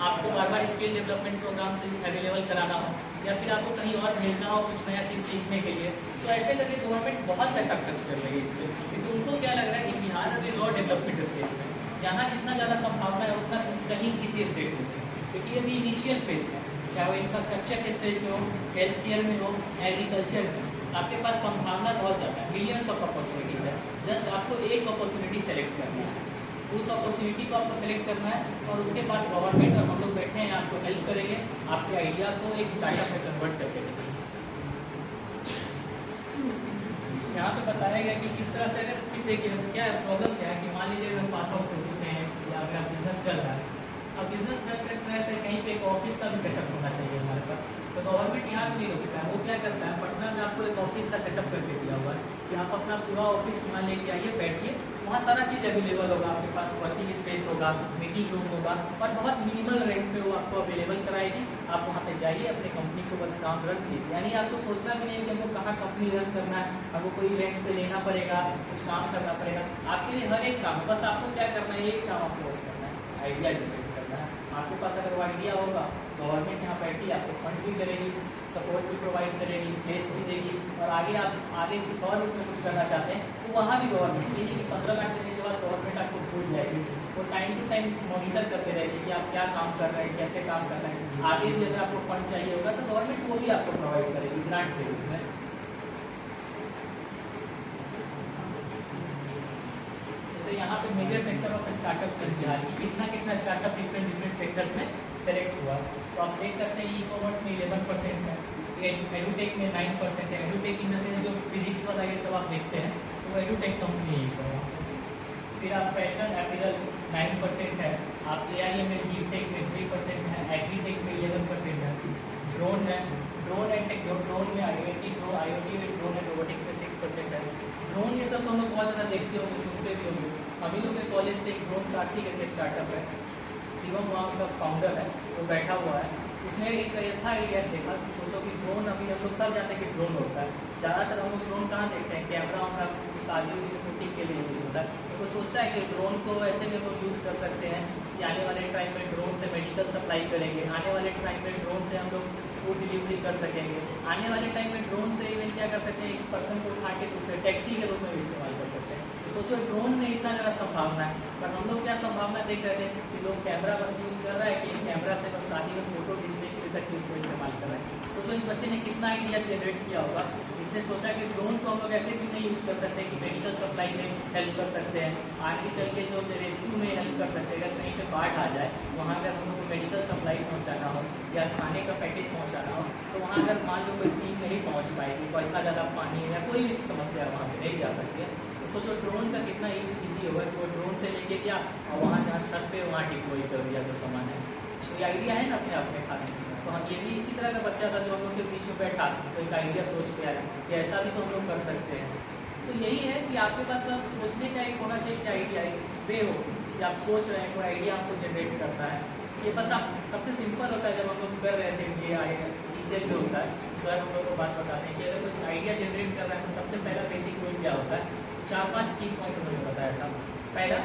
आपको बार बार स्किल डेवलपमेंट प्रोग्राम से अवेलेबल कराना हो, या फिर आपको कहीं और भेजना हो कुछ नया चीज़ सीखने के लिए, तो ऐसे करके गवर्नमेंट बहुत पैसा खर्च कर रही है इस पर। क्योंकि उनको क्या लग रहा है कि बिहार अभी रॉ डेवलपमेंट स्टेज में, जहाँ जितना ज़्यादा संभावना है उतना कहीं किसी स्टेट में, क्योंकि अभी इनिशियल फेज में, चाहे वो इंफ्रास्ट्रक्चर के स्टेज में हो, हेल्थ केयर में हो, एग्रीकल्चर में, आपके पास संभावना बहुत ज़्यादा है, मिलियंस ऑफ अपॉर्चुनिटीज़ है। जस्ट आपको एक अपॉर्चुनिटी सेलेक्ट करना है, उस अपॉर्चुनिटी को आपको सेलेक्ट करना है, और उसके बाद गवर्नमेंट और हम लोग बैठे हैं आपको हेल्प करेंगे, आपके आइडिया को एक स्टार्टअप में कन्वर्ट करके देंगे। यहाँ पे बताया गया कि किस तरह से, अगर सिर्फ देखिए क्या प्रॉब्लम क्या है कि मान लीजिए अगर पास आउट हो चुके हैं या अगर आप बिजनेस चल रहा है, अब बिजनेस रन करते हैं तो कहीं पे एक ऑफिस का भी सेटअप होना चाहिए हमारे पास। तो गवर्नमेंट यहाँ भी नहीं रोकता है, वो क्या करता है, पटना में आपको एक ऑफिस का सेटअप करके दिया हुआ है कि आप अपना पूरा ऑफिस वहाँ लेके आइए, बैठिए, वहाँ सारा चीज़ अवेलेबल होगा, आपके पास वर्किंग स्पेस होगा, मीटिंग रूम होगा, और बहुत मिनिमल रेंट पे वो आपको अवेलेबल कराएगी। आप वहाँ पे जाइए, अपनी कंपनी को बस काम रन कीजिए, यानी आपको सोचना भी नहीं कि हमको कहाँ कंपनी रन करना है, हमको कोई रेंट पे लेना पड़ेगा, कुछ काम करना पड़ेगा। आपके लिए हर एक काम, बस आपको क्या करना है, एक काम आपको बस करना है, आइडिया जनरेट करना है। आपके पास अगर वो आइडिया होगा, गवर्नमेंट यहाँ बैठी आपको फंड भी करेगी, सपोर्ट भी प्रोवाइड करेगी, प्लेस भी देगी, और आगे कुछ और उसमें कुछ करना चाहते हैं तो वहाँ भी गवर्नमेंट, ये नहीं कि 15 लाख देने के बाद गवर्नमेंट आपको भूल जाएगी, वो टाइम टू टाइम मॉनिटर करते रहेगी कि आप क्या काम कर रहे हैं, कैसे काम कर रहे हैं। आगे भी अगर आपको फंड चाहिए होगा तो गवर्नमेंट वो भी आपको प्रोवाइड करेगी ग्रांट के रूप में। जैसे यहाँ पे मेजर सेक्टर ऑफ स्टार्टअप है बिहार की, कितना स्टार्टअप डिफरेंट सेक्टर्स में सेलेक्ट हुआ, तो आप देख सकते हैं ई कॉमर्स में 11% है, एडुटेक में 9% है। एडुटेक इन द सेंस जो फिजिक्स वाला ये सब आप देखते हैं तो वो एडुटेक कंपनी है। फिर आप फैशन अपीरल 9% है, आप एआई में टेक में 3% है, एग्रीटेक में 11% है, ड्रोन है, ड्रोन एंड टेक, ड्रोन में IoT में ड्रोन एंड रोबोटिक्स में 6% है। ड्रोन ये सब तो हम लोग बहुत ज़्यादा देखते होंगे, सुनते भी होंगे। हम ही लोग के कॉलेज से एक ड्रोन साथी करके स्टार्टअप है, शिवम वहाँ उसका फाउंडर है, वो बैठा हुआ है, उसने एक ऐसा आइडिया देखा कि सोचो कि ड्रोन, अभी हम लोग सब जानते हैं कि ड्रोन होता है, ज़्यादातर हम लोग ड्रोन कहाँ देखते हैं, कैमरा हमारा शादियों की शूटिंग के लिए यूज़ होता है। तो वो सोचता है कि ड्रोन को ऐसे में लोग यूज़ कर सकते हैं कि आने वाले टाइम में ड्रोन से मेडिकल सप्लाई करेंगे, आने वाले टाइम में ड्रोन से हम लोग फूड डिलीवरी कर सकेंगे, आने वाले टाइम में ड्रोन से इवन क्या कर सकते हैं, एक पर्सन को उठा के दूसरे टैक्सी के रूप में भी इस्तेमाल कर सकते हैं। तो सोचो ड्रोन में इतना ज़्यादा संभावना है, पर हम लोग क्या संभावना देख रहे थे कि लोग कैमरा बस यूज़ कर रहा है कि कैमरा से बस शादी में फोटो खींचने के लिए तक उसको इस्तेमाल कर रहे हैं। सोचो इस बच्चे ने कितना आइडिया जनरेट किया होगा। इसने सोचा कि ड्रोन को हम लोग ऐसे भी नहीं यूज़ कर सकते कि मेडिकल सप्लाई में हेल्प कर सकते हैं, आगे चल के जो रेस्क्यू में हेल्प कर सकते हैं। अगर कहीं पे बाढ़ आ जाए, वहाँ अगर हम लोग को मेडिकल सप्लाई पहुँचाना हो या खाने का पैकेज पहुँचाना हो, तो वहाँ अगर मान लो कोई टीम नहीं पहुँच पाएगी, कोई इतना ज़्यादा पानी है या कोई भी समस्या वहाँ पर नहीं जा सकती है, तो सोचो ड्रोन का कितना ईजी होगा कि वो ड्रोन से लेके गया और वहाँ जहाँ छत पे वहाँ डिप्लॉय कर दिया जो सामान है। तो ये आइडिया है ना अपने आप में खास। तो हम ये भी इसी तरह का बच्चा था जो हम लोग के बीच में बैठा, तो एक आइडिया सोच के आया कि ऐसा भी तो हम लोग कर सकते हैं। तो यही है कि आपके पास बस सोचने का एक होना चाहिए कि आइडिया वे हो कि आप सोच रहे हैं, कोई आइडिया आपको जनरेट करना है। ये बस आप सबसे सिंपल होता है, जब हम लोग कर रहे थे ये आइडिया इससे भी होता है। सर हम लोग को बात बताते हैं कि अगर कोई आइडिया जनरेट कर रहा है तो सबसे पहला बेसिक रूल क्या होता है, 4-5 की पॉइंट उन्होंने बताया था। पहला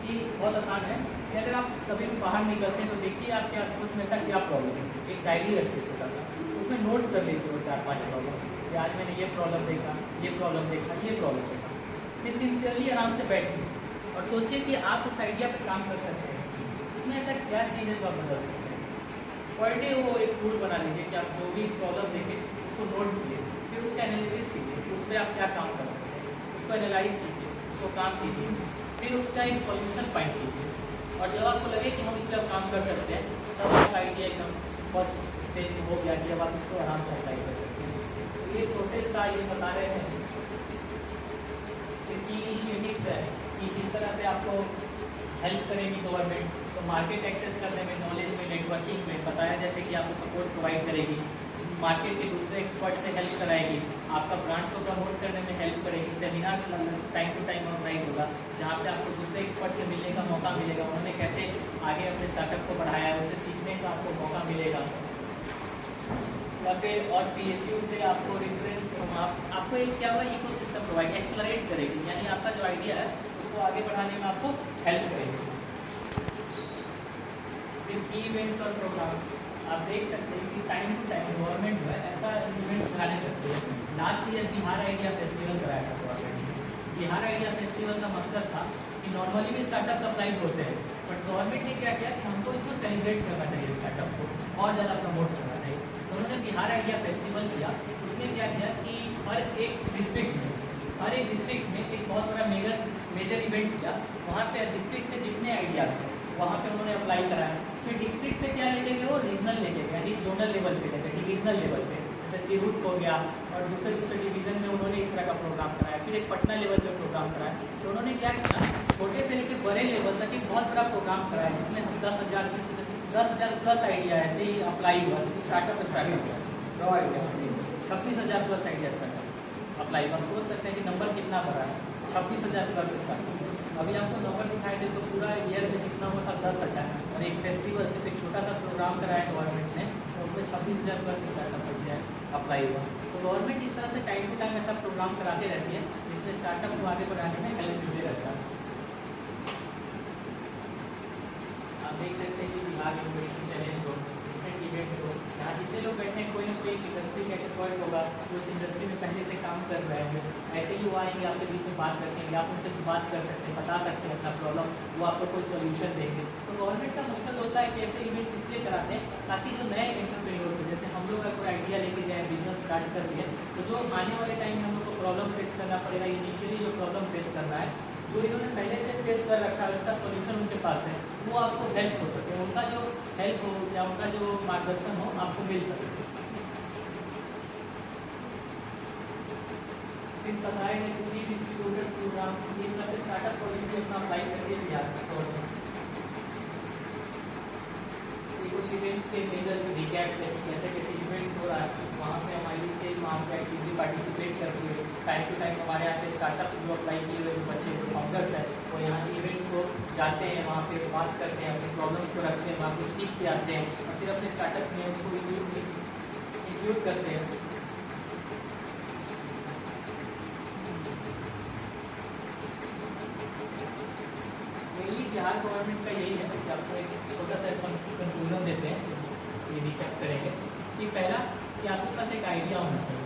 कि बहुत आसान है कि अगर आप कभी भी बाहर निकलते हैं तो देखिए आपके आसपास में ऐसा क्या प्रॉब्लम है, एक डायरी रखिए छोटा सा, उसमें नोट कर लीजिए वो 4-5 प्रॉब्लम कि आज मैंने ये प्रॉब्लम देखा, ये प्रॉब्लम देखा, ये प्रॉब्लम देखा। फिर सिंसियरली आराम से बैठिए और सोचिए कि आप उस आइडिया पर काम कर सकते हैं, उसमें ऐसा क्या चीज़ है जो आप बदल सकते हैं। पर डे वो एक टूल बना लीजिए कि आप जो भी प्रॉब्लम देखें उसको नोट कीजिए, फिर उसका एनालिसिस कीजिए, उस पर आप क्या काम कर सकते हैं, उसको एनालाइज कीजिए, उसको काम कीजिए, फिर उसका एक सॉल्यूशन फाइंड कीजिए। और जब आपको लगे कि हम इस पर काम कर सकते हैं, तब आपका आइडिया एकदम फर्स्ट स्टेज में हो गया कि अब आप इसको आराम से अप्लाई कर सकते हैं। तो ये प्रोसेस का ये बता रहे हैं की इनिशिएटिव्स है कि किस तरह से आपको हेल्प करेगी गवर्नमेंट। तो मार्केट एक्सेस करने में, नॉलेज में, नेटवर्किंग में बताया जैसे कि आपको सपोर्ट प्रोवाइड करेगी, मार्केट के दूसरे एक्सपर्ट से हेल्प कराएगी, आपका ब्रांड को प्रमोट करने में हेल्प करेगी, seminars time to time organise होगा जहाँ पे आपको दूसरे एक्सपर्ट से मिलने का मौका मिलेगा, उन्होंने कैसे आगे अपने स्टार्टअप को बढ़ाया है उससे सीखने का आपको मौका मिलेगा। या फिर और PSU से आपको रेफरेंस आपको एक क्या हुआ इकोसिस्टम प्रोवाइड एक्सेलरेट करेगी, यानी आपका जो आइडिया है उसको आगे बढ़ाने में आपको हेल्प करेगी। फिर की इवेंट्स और प्रोग्राम आप देख सकते हैं कि टाइम टू टाइम गवर्नमेंट जो है ऐसा इवेंट करा ले सकती है। Last year Bihar idea festival कराया था गवर्नमेंट ने। बिहार आइडिया फेस्टिवल का मकसद था कि नॉर्मली भी स्टार्टअप अप्लाई होते हैं, बट गवर्नमेंट ने क्या किया कि हमको इसको सेलिब्रेट करना चाहिए, स्टार्टअप को और ज़्यादा प्रमोट करना चाहिए। तो उन्होंने बिहार आइडिया फेस्टिवल किया। उसमें क्या किया कि हर एक डिस्ट्रिक्ट में एक बहुत बड़ा मेजर इवेंट किया। वहाँ पे डिस्ट्रिक्ट से जितने आइडियाज थे वहाँ पे उन्होंने अप्लाई कराया। फिर डिस्ट्रिक्ट से क्या लेके गए, वो रीजनल लेके गए, यानी जोनल लेवल पे लेके, डिविजनल लेवल पे, जैसे तिरुट हो गया और दूसरे डिवीजन में उन्होंने इस तरह का प्रोग्राम कराया। फिर एक पटना लेवल पे प्रोग्राम कराया। तो उन्होंने क्या किया, छोटे से लेकर बड़े लेवल तक एक बहुत बड़ा प्रोग्राम कराया जिसमें 10,000 प्लस आइडिया ऐसे ही अप्लाई हुआ। स्टार्टअप हुआ 26,000 प्लस आइडिया स्टार्टअप अप्लाई। हम सोच सकते हैं कि नंबर कितना बड़ा है, 26,000 प्लस स्टार्टअप। अभी आपको नंबर दिखाई दे तो पूरा ईयर में कितना हुआ था 10,000, और एक फेस्टिवल सिर्फ एक छोटा सा प्रोग्राम कराया गवर्नमेंट ने, तो उसमें 26,000 प्लस स्टार्टअप ऐसे अप्लाई हुआ। तो गवर्नमेंट इस तरह से टाइम टू टाइम ऐसा प्रोग्राम कराते रहती है जिसमें स्टार्टअप को आगे बढ़ाने में हेल्प मिलते रहता है। आप देख सकते हैं कि बिहार इनोवेशन चैलेंज हो, डिफरेंट इवेंट्स हो, यहाँ जितने लोग बैठे हैं कोई ना कोई एक इंडस्ट्री का एक्सपर्ट होगा जो उस इंडस्ट्री में पहले से काम कर रहे हैं। ऐसे ही वो आएंगे आपके बीच में बात रखेंगे, आप उनसे बात कर सकते हैं, बता सकते हैं अपना प्रॉब्लम, वो आपको कोई सोल्यूशन देंगे। तो गवर्नमेंट का मकसद होता है कि ऐसे इवेंट्स इसलिए कराते हैं ताकि जो नए एंटरप्रेन्योर्स हैं, जैसे हम लोग का कोई आइडिया लेके गए, बिजनेस स्टार्ट कर दिए, तो जो आने वाले टाइम में हम लोग को प्रॉब्लम फेस करना पड़ेगा, इनिशियली जो प्रॉब्लम फेस करना है, जो इन्होंने पहले से फेस कर रखा है, उसका सोल्यूशन उनके पास है, वो आपको हेल्प हो सके, उनका जो हेल्प हो या उनका जो मार्गदर्शन हो आपको मिल सके। फिर बताया गया किसी डिस्ट्रीब्यूटर्स प्रोग्राम इस तरह से स्टार्टअप पॉलिसी अपना अप्लाई करके दिया। कुछ इवेंट्स के मेजर रिकैप्स है, जैसे कैसे इवेंट्स हो रहा है वहाँ पे हमारी से वहाँ पे एक्टिवली पार्टिसिपेट करती है। टाइम टू टाइम हमारे यहाँ पे स्टार्टअप जो अप्लाई किए हुए जो बच्चे जो फाउंडर्स हैं वो यहाँ इवेंट्स को जाते हैं, वहाँ पे बात करते हैं, अपने प्रॉब्लम्स को रखते हैं, वहाँ पे सीख के आते हैं और फिर अपने स्टार्टअप में उसको इंक्लूड करते हैं। बिहार गवर्नमेंट का यही है कि आपको एक छोटा सा कंक्लूजन देते हैं, ये रिकैप करेंगे कि पहला कि आपके पास एक आइडिया होना चाहिए,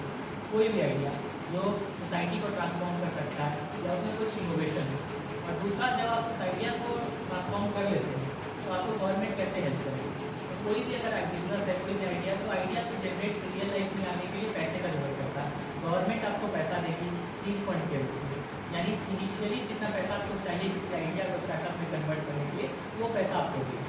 कोई भी आइडिया जो सोसाइटी को ट्रांसफॉर्म कर सकता है या उसमें कुछ इनोवेशन है। और दूसरा, जब आप उस आइडिया को ट्रांसफॉर्म कर लेते हैं तो आपको गवर्नमेंट कैसे हेल्प करेगी। तो कोई भी अगर बिजनेस है, कोई भी आइडिया, तो आइडिया को जनरेट रियल लाइफ में आने के लिए पैसे का जरूरत पड़ता है। गवर्नमेंट आपको पैसा देगी सीड फंड के रूप में, यानी इनिशियली जितना पैसा आपको चाहिए किसी आइडिया को स्टार्टअप में कन्वर्ट करने के लिए वो पैसा आपको देगी।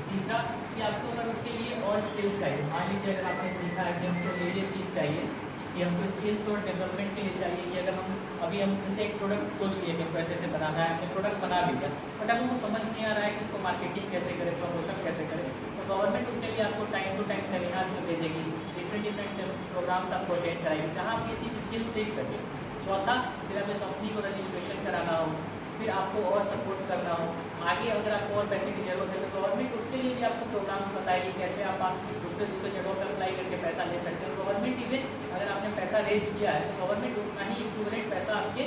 तीसरा कि आपको अगर उसके लिए और स्किल्स चाहिए, मान लीजिए अगर आपने सीखा है कि हमको ये चीज़ चाहिए कि हमको स्किल्स और डेवलपमेंट के लिए चाहिए कि अगर हम जैसे एक प्रोडक्ट सोच लिए कि हमको ऐसे ऐसे बनाना है, हमने प्रोडक्ट बना भी दिया बट अब हमको समझ नहीं आ रहा है कि उसको मार्केटिंग कैसे करें, प्रमोशन कैसे करें, तो गवर्नमेंट उसके लिए आपको टाइम टू टाइम सेमिनार्स में भेजेगी, डिफरेंट प्रोग्राम्स आपको अटेंड कराएगी जहाँ आप ये चीज़ स्किल सीख सकें। चौथा, फिर अपने कंपनी को रजिस्ट्रेशन कराना हो, फिर आपको और सपोर्ट करना हो, आगे अगर आपको और पैसे की जरूरत है तो गवर्नमेंट उसके लिए भी आपको प्रोग्राम्स बताएगी कैसे आप दूसरे जगहों पर अप्लाई करके पैसा ले सकते हो। गवर्नमेंट इवन अगर आपने पैसा रेज किया है तो गवर्नमेंट उतना ही इक्विवेलेंट पैसा आपके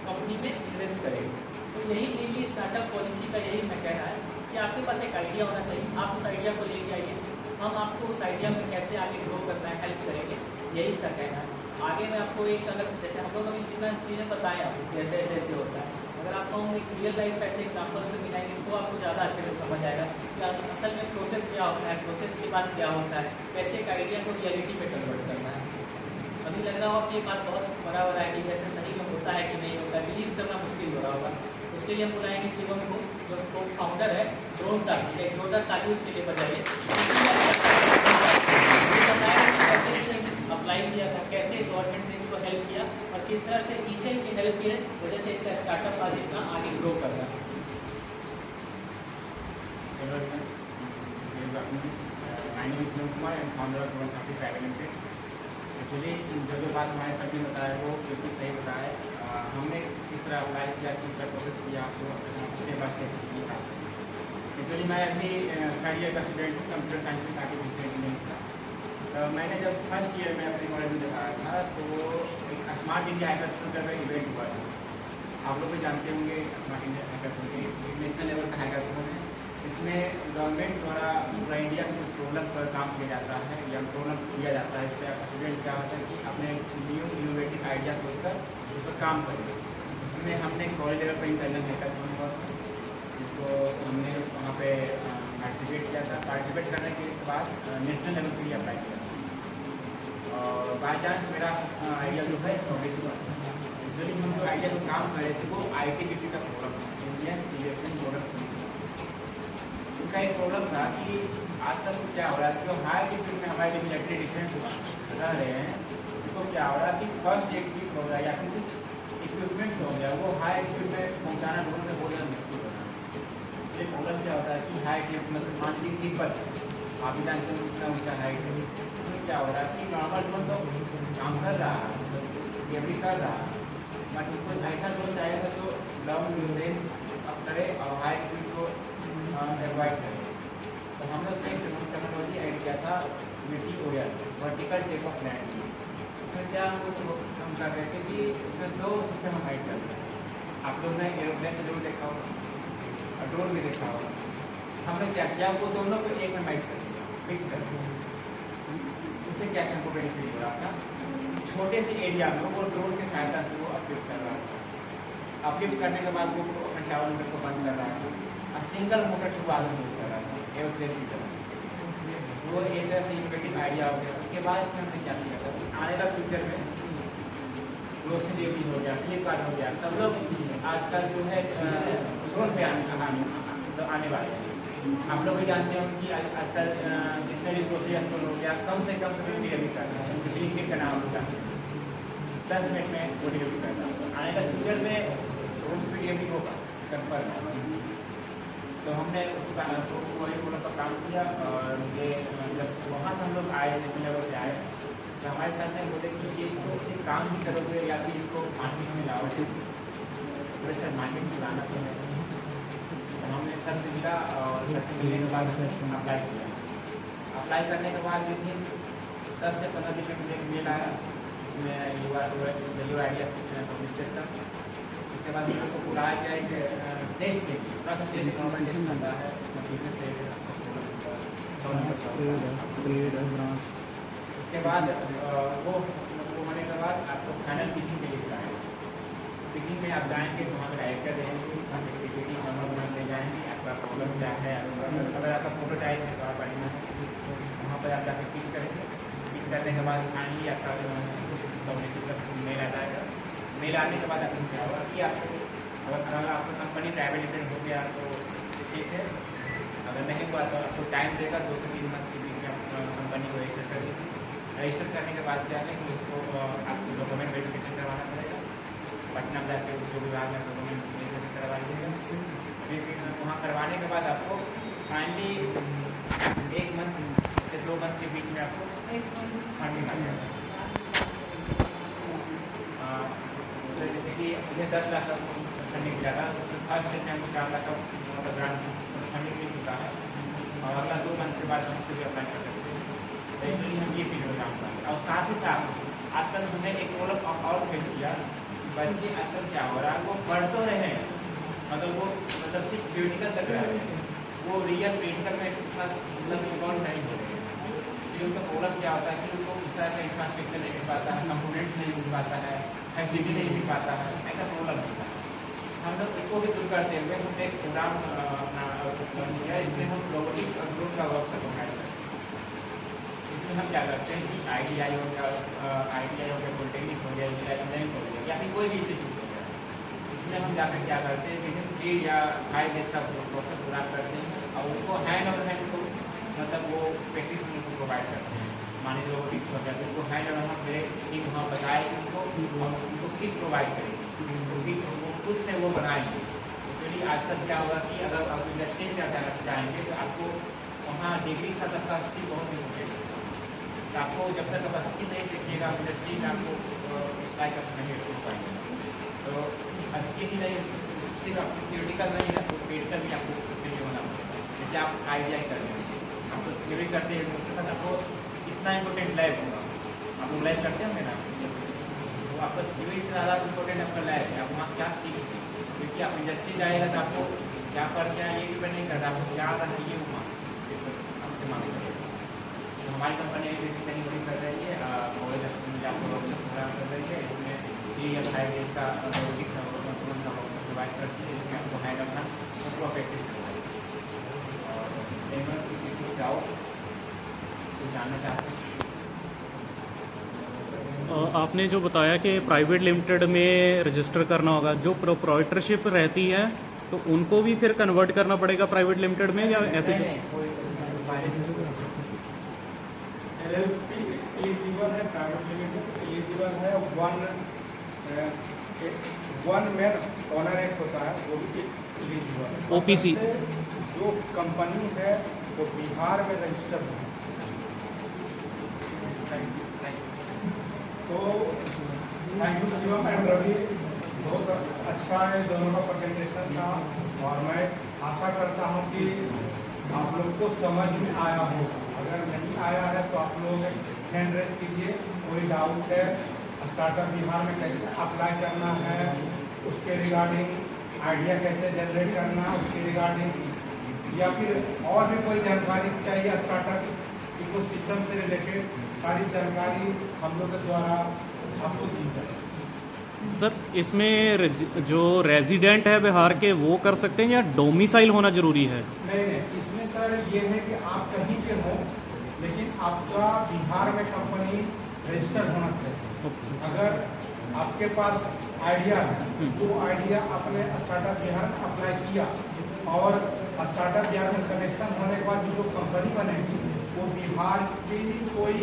कंपनी में इन्वेस्ट करेगी। तो यही मेनली स्टार्टअप पॉलिसी का यही मैं कहना है कि आपके पास एक आइडिया होना चाहिए, आप उस आइडिया को लेके आइए, हम आपको उस आइडिया में कैसे आगे ग्रो करना है हेल्प करेंगे, यही इसका कहना है। आगे मैं आपको एक अगर जैसे हम लोग अभी जितना चीज़ें बताएं आपको कैसे ऐसे होता है, अगर आपको हम एक रियल लाइफ ऐसे एग्जाम्पल से मिलाएंगे तो आपको ज़्यादा अच्छे से समझ आएगा कि असल में प्रोसेस क्या होता है, प्रोसेस के बाद क्या होता है, कैसे एक आइडिया को रियलिटी में कन्वर्ट करना है। अभी लग रहा होगा कि ये बात बहुत बराबर है कि वैसे सही में होता है कि नहीं होता है, बिलीव करना मुश्किल हो रहा होगा। उसके लिए हम बुलाएंगे शिवम को जो जो फाउंडर है ड्रोन साथी एक जोरदार ताली उसके लिए बजाइए। कैसे इसे अप्लाई किया था, कैसे गवर्नमेंट ने इसको हेल्प किया और किस तरह से ईसेल की हेल्प की वजह से इसका स्टार्टअप आज इतना आगे ग्रो कर रहा है। My name is Shiv Kumar and founder of Drone Safety Private Limited. Actually जो बात हमारे सभी ने बताया वो बिल्कुल सही बताया। हमने किस तरह अप्लाई किया, किस तरह प्रोसेस किया, आपको स्टेप बाय स्टेप किया। एक्चुअली मैं अभी थर्ड ईयर का स्टूडेंट हूँ, कंप्यूटर साइंस में काफ़ी इंजीनियरिंग था। मैंने जब फर्स्ट ईयर में अपने कॉलेज में दिखाया था तो एक स्मार्ट इंडिया हैकाथॉन का इवेंट हुआ था। आप लोग भी जानते होंगे स्मार्ट इंडिया हैकाथॉन के नेशनल लेवल का हैकाथॉन है। इसमें गवर्नमेंट द्वारा पूरा इंडिया के कुछ प्रोडक्ट पर काम किया जाता है या प्रोडक्ट किया जाता है। इस पर स्टूडेंट क्या होता है कि अपने न्यू इनोवेटिव आइडिया सोचकर उस पर काम करें। उसमें हमने कॉलेज लेवल पर इंटरनल हैकाथॉन हुआ था, जिसको हमने वहाँ पे पार्टिसिपेट किया था। पार्टिसिपेट करने के बाद नेशनल लेवल पर ही अप्लाई किया था और बाई चांस मेरा आइडिया जो है एक्चुअली हम जो आइडिया को काम कर रहे थे वो ITBP का प्रोडक्ट था, इंडियन इलेक्ट्रॉनिक प्रोडक्ट पुलिस। उनका एक प्रॉब्लम था कि आजकल तो क्या हो रहा है, जो हाई एल्टीट्यूड में हमारे जो मिलिट्री डिफेंस रह रहे हैं तो क्या हो रहा है कि फर्स्ट एड किट हो गया या फिर कुछ इक्विपमेंट्स हो गया, वो हाई एल्टीट्यूड में पहुँचाना ड्रोन से बहुत ज़्यादा मुश्किल हो रहा है। ये प्रॉब्लम क्या होता है कि हाई एल्टीट्यूड मतलब मान लीजिए तिब्बत, आप भी जानते हैं उतना ऊँचा हाइट है, उसमें क्या हो रहा है कि नॉर्मल ड्रोन तो काम कर रहा है, डिलीवरी कर रहा है, बट उसको ऐसा ड्रोन चाहेगा जो लॉन्ग रेंज अप करे और हाई एल्टीट्यूड को एवॉइड करें। तो हमने उसमें एक टेक्नोलॉजी ऐड किया था VTOL, vertical take off land. उसमें क्या हम कर रहे थे कि उसमें दो सिस्टम हम ऐड करते हैं। आप लोग ने एरोप्लेन में जरूर देखा होगा और ड्रोन भी देखा होगा। हमने क्या किया, वो दोनों को एक में मैच कर दिया, मिक्स कर दिया। उससे क्या हमको बेनिफिट हो रहा था, छोटे से एरिया में वो ड्रोन की सहायता से वो अपलिफ्ट कर रहा था। अपलिफ्ट करने के बाद वो अपने टावर मोटर को बंद कर रहा था और सिंगल मोटर थ्रू आगे मूव कर रहा था एयरप्लेन की तरह। वो एक तरह से इनोवेटिव आइडिया हो गया। उसके बाद इसमें हमने क्या किया था, आने का फ्यूचर में ग्रोसरी डिलीवरी हो गया, फ्लिपकार्ट हो गया, सब लोग आजकल जो है ड्रोन पे आने वाले हैं। आप लोग भी जानते हो कि आजकल जितने भी ग्रोसरी स्टोर हो गया कम से कम डिलीवरी कर रहे हैं। ब्लिंकिट का नाम होता है, 10 मिनट में वो डिलीवरी करता है। आने का फ्यूचर में ड्रोन पे डिलीवरी होगा कन्फर्म है। तो हमने वही प्रोडक्ट का काम किया और ये जब वहाँ से हम लोग आए, नेशनल लेवल से आए, तो हमारे साथ में बोले कि ये इसको सिर्फ काम भी करोगे या फिर इसको मार्केट में लाओ, पूरे सर मार्केट में लाना तो है। तो हमने सर से मिला और सर से मिलने के बाद अप्लाई किया। अप्लाई करने के बाद विदिन 10 से 15 दिन में मुझे एक मेल आया, इसमें यू आइडिया सबमिट था। उसके बाद हम लोग को बुलाया गया एक टेस्ट के लिए, थोड़ा सा टेस्ट होता है बिजनेस से। उसके बाद वो होने के बाद आपको फाइनल पिचिंग के लिए बुलाया। पिचिंग में आप जाएंगे तो वहाँ पर डायरेक्टर रहेंगे, हम एक्टिविटी बना ले जाएंगे, आपका प्रॉब्लम क्या है, अगर आपका प्रोटोटाइप है तो आप बढ़िया है, वहाँ पर आप जाकर पिच करेंगे। पिच करने के बाद फाइनली आपका सबमिशन का मेल आ जाएगा। मेल आने के बाद आपको क्या होगा कि आपको अगर आपका कंपनी प्राइवेट लिमिटेड हो गया तो ठीक है, अगर नहीं हुआ तो आपको टाइम देगा 2 से 3 मंथ के बीच में आप कंपनी को रजिस्टर कर दीजिए। रजिस्टर करने के बाद क्या है कि उसको आपको डॉक्यूमेंट वेरिफिकेशन करवाना पड़ेगा। पटना में जाकर जो विभाग में डॉक्यूमेंट वेरिफिकेशन करवा लीजिएगा। फिर वहाँ करवाने के बाद आपको फाइनली 1 मंथ से 2 मंथ के बीच में आपको फंडिंग आ जाएगा। जैसे कि मुझे 10 लाख का फंडिंग मिला था, तो फर्स्ट डेट में हमको 4 लाख का मतलब ग्रांट फंडिंग मिल चुका है और अगला 2 मंथ के बाद हम उसको भी अप्लाई कर सकते हैं। तो एक्चुअली हम ये फील्ड में काम करेंगे। और साथ ही साथ आजकल हमने एक प्रॉब्लम और फेस किया, बच्चे आजकल क्या हो रहा है, वो पढ़ तो रहे हैं मतलब सिर्फ थियोरिटिकल तक रह रहे हैं, वो रियल प्रैक्टिकल में इतना मतलब इन्वॉल्व नहीं हो रहे हैं। क्योंकि उनका प्रॉब्लम क्या होता है कि उनको उस तरह का इंफ्रास्ट्रक्चर नहीं मिल पाता है, कंपोनेंट्स नहीं मिल पाता है, फैसिलिटी नहीं मिल पाता है, ऐसा प्रॉब्लम होता है। हम लोग इसको भी दूर करते हुए हमने एक प्रोग्राम अपना किया, इसमें हम रोबोटिक्स और ड्रोन का वर्कशॉप प्रोवाइड करते हैं। इसमें हम क्या करते हैं कि ITI हो गया, पॉलिटेक्निक हो गया, इंजीनियरिंग हो गया या फिर कोई भी इंस्टीट्यूट हो गया, इसमें उसमें हम जाकर क्या करते हैं कि 3 या 5 डेज का प्रोसेस पूरा करते हैं और उनको हैंड और हैंड को मतलब वो प्रैक्टिस उनको प्रोवाइड करते हैं। मान लीजिए वो टिप्स हो जाते हैं उनको हैंड और हैंड मेरे टीम वहाँ बताए उनको और उनको किट प्रोवाइड करेगी, तो किट वो खुद से वो बनाएंगे। एक्चुअली आजकल क्या होगा कि अगर आप इंडस्ट्री में जाएंगे तो आपको वहाँ डिग्री का स्किल बहुत इम्पोर्टेंट है। तो आपको जब तक आप स्किल नहीं सीखिएगा इंडस्ट्री में आपको स्ट्राइक अप नहीं हो पाएंगे। तो स्किल ही नहीं सिर्फ आपको थियोरिटिकल नहीं है तो प्रैक्टिकल भी आपको उसके लिए होना पड़ेगा। जैसे आप आइडिया ही कर रहे हैं, आपको थ्योरी करते हैं उसके साथ आपको कितना इम्पोर्टेंट लैब होगा, आप लोग लैब करते होंगे ना, तो आपका थ्योरी से ज़्यादा इम्पोर्टेंट आपका लैब है। आप वहाँ क्या सीखते हैं, क्योंकि आप इंडस्ट्री जाएगा तो आपको क्या पर क्या ये डिपेंड नहीं करता, आपको क्या करना चाहिए वहाँ आपसे मांग करेगा। तो हमारी कंपनी बेसिकली वही कर रही है, कॉलेज में आपको वर्कशॉप प्रोग्राम कर रही है। इसमें 3 या 5 डेज का रोबोटिक्स का वर्कशॉप प्रोवाइड करती है, जिसमें आपको हैंड अपना पूरा प्रैक्टिस करवाएगी। और किसी कुछ जाओ कुछ जानना चाहते हैं। आपने जो बताया कि प्राइवेट लिमिटेड में रजिस्टर करना होगा, जो प्रोप्राइटरशिप रहती है तो उनको भी फिर कन्वर्ट करना पड़ेगा प्राइवेट लिमिटेड में या ऐसे जो LLP एलिजिबल है, प्राइवेट लिमिटेड एलिजिबल है, वन मैन ऑनर एक्ट होता है वो भी एलिजिबल है। OPC जो कंपनी है वो बिहार में रजिस्टर है। तो thank you Shivam and Ravi, बहुत अच्छा है दोनों का प्रेजेंटेशन था और मैं आशा करता हूँ कि आप लोग को समझ में आया होगा। अगर नहीं आया है तो आप लोग हैंड रेज कीजिए, कोई डाउट है स्टार्टअप बिहार में कैसे अप्लाई करना है, उसके रिगार्डिंग आइडिया कैसे जनरेट करना है उसके रिगार्डिंग, या फिर और भी कोई जानकारी चाहिए स्टार्टअप इकोसिस्टम से रिलेटेड, सारी जानकारी हम लोग के द्वारा आपको दी जाए। सर इसमें जो रेजिडेंट है बिहार के वो कर सकते हैं या डोमिसाइल होना जरूरी है? नहीं, इसमें सर ये है कि आप कहीं के हो लेकिन आपका बिहार में कंपनी रजिस्टर होना चाहिए। अगर आपके पास आइडिया है तो आइडिया अपने स्टार्टअप बिहार में अप्लाई किया और स्टार्टअप बिहार में सिलेक्शन होने के बाद जो कंपनी बनेगी वो बिहार की कोई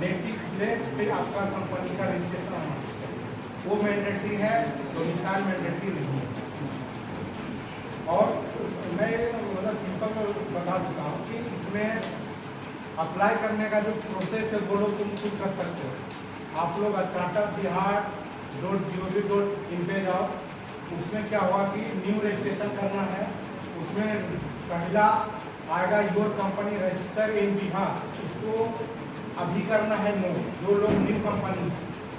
नेटिव प्लेस पे आपका कंपनी का रजिस्ट्रेशन होना चाहिए, वो मैंडेटरी है, डोमिसाइल मैंडेटरी नहीं है। और मैं मतलब सिंपल बता देता हूँ कि इसमें अप्लाई करने का जो प्रोसेस है वो लोग तुम खुद कर सकते हो। आप लोग startupbihar.gov.in पे जाओ, उसमें क्या हुआ कि न्यू रजिस्ट्रेशन करना है, उसमें पहला आएगा योर कंपनी रजिस्टर इन बिहार, उसको अभी करना है नो। जो लोग न्यू कंपनी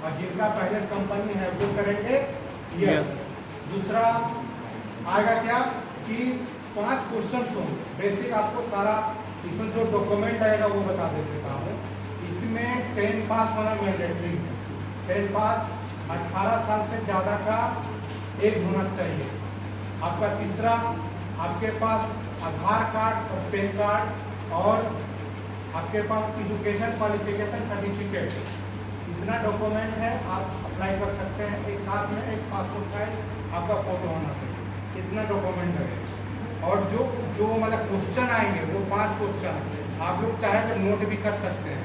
और जिनका पहले से कंपनी है वो करेंगे यस। दूसरा आएगा क्या कि 5 क्वेश्चन होंगे बेसिक, आपको सारा इसमें जो डॉक्यूमेंट आएगा वो बता देता हूँ। इसमें 10 पास होना मैंडेटरी है, 10 पास 18 साल से ज़्यादा का एज होना चाहिए। आपका तीसरा, आपके पास आधार कार्ड और पैन कार्ड और आपके पास एजुकेशन क्वालिफिकेशन सर्टिफिकेट, इतना डॉक्यूमेंट है आप अप्लाई कर सकते हैं। एक साथ में एक पासपोर्ट साइज आपका फोटो होना चाहिए, इतना डॉक्यूमेंट लगेगा। और जो मतलब क्वेश्चन आएंगे वो 5 क्वेश्चन आप लोग चाहे तो नोट भी कर सकते हैं।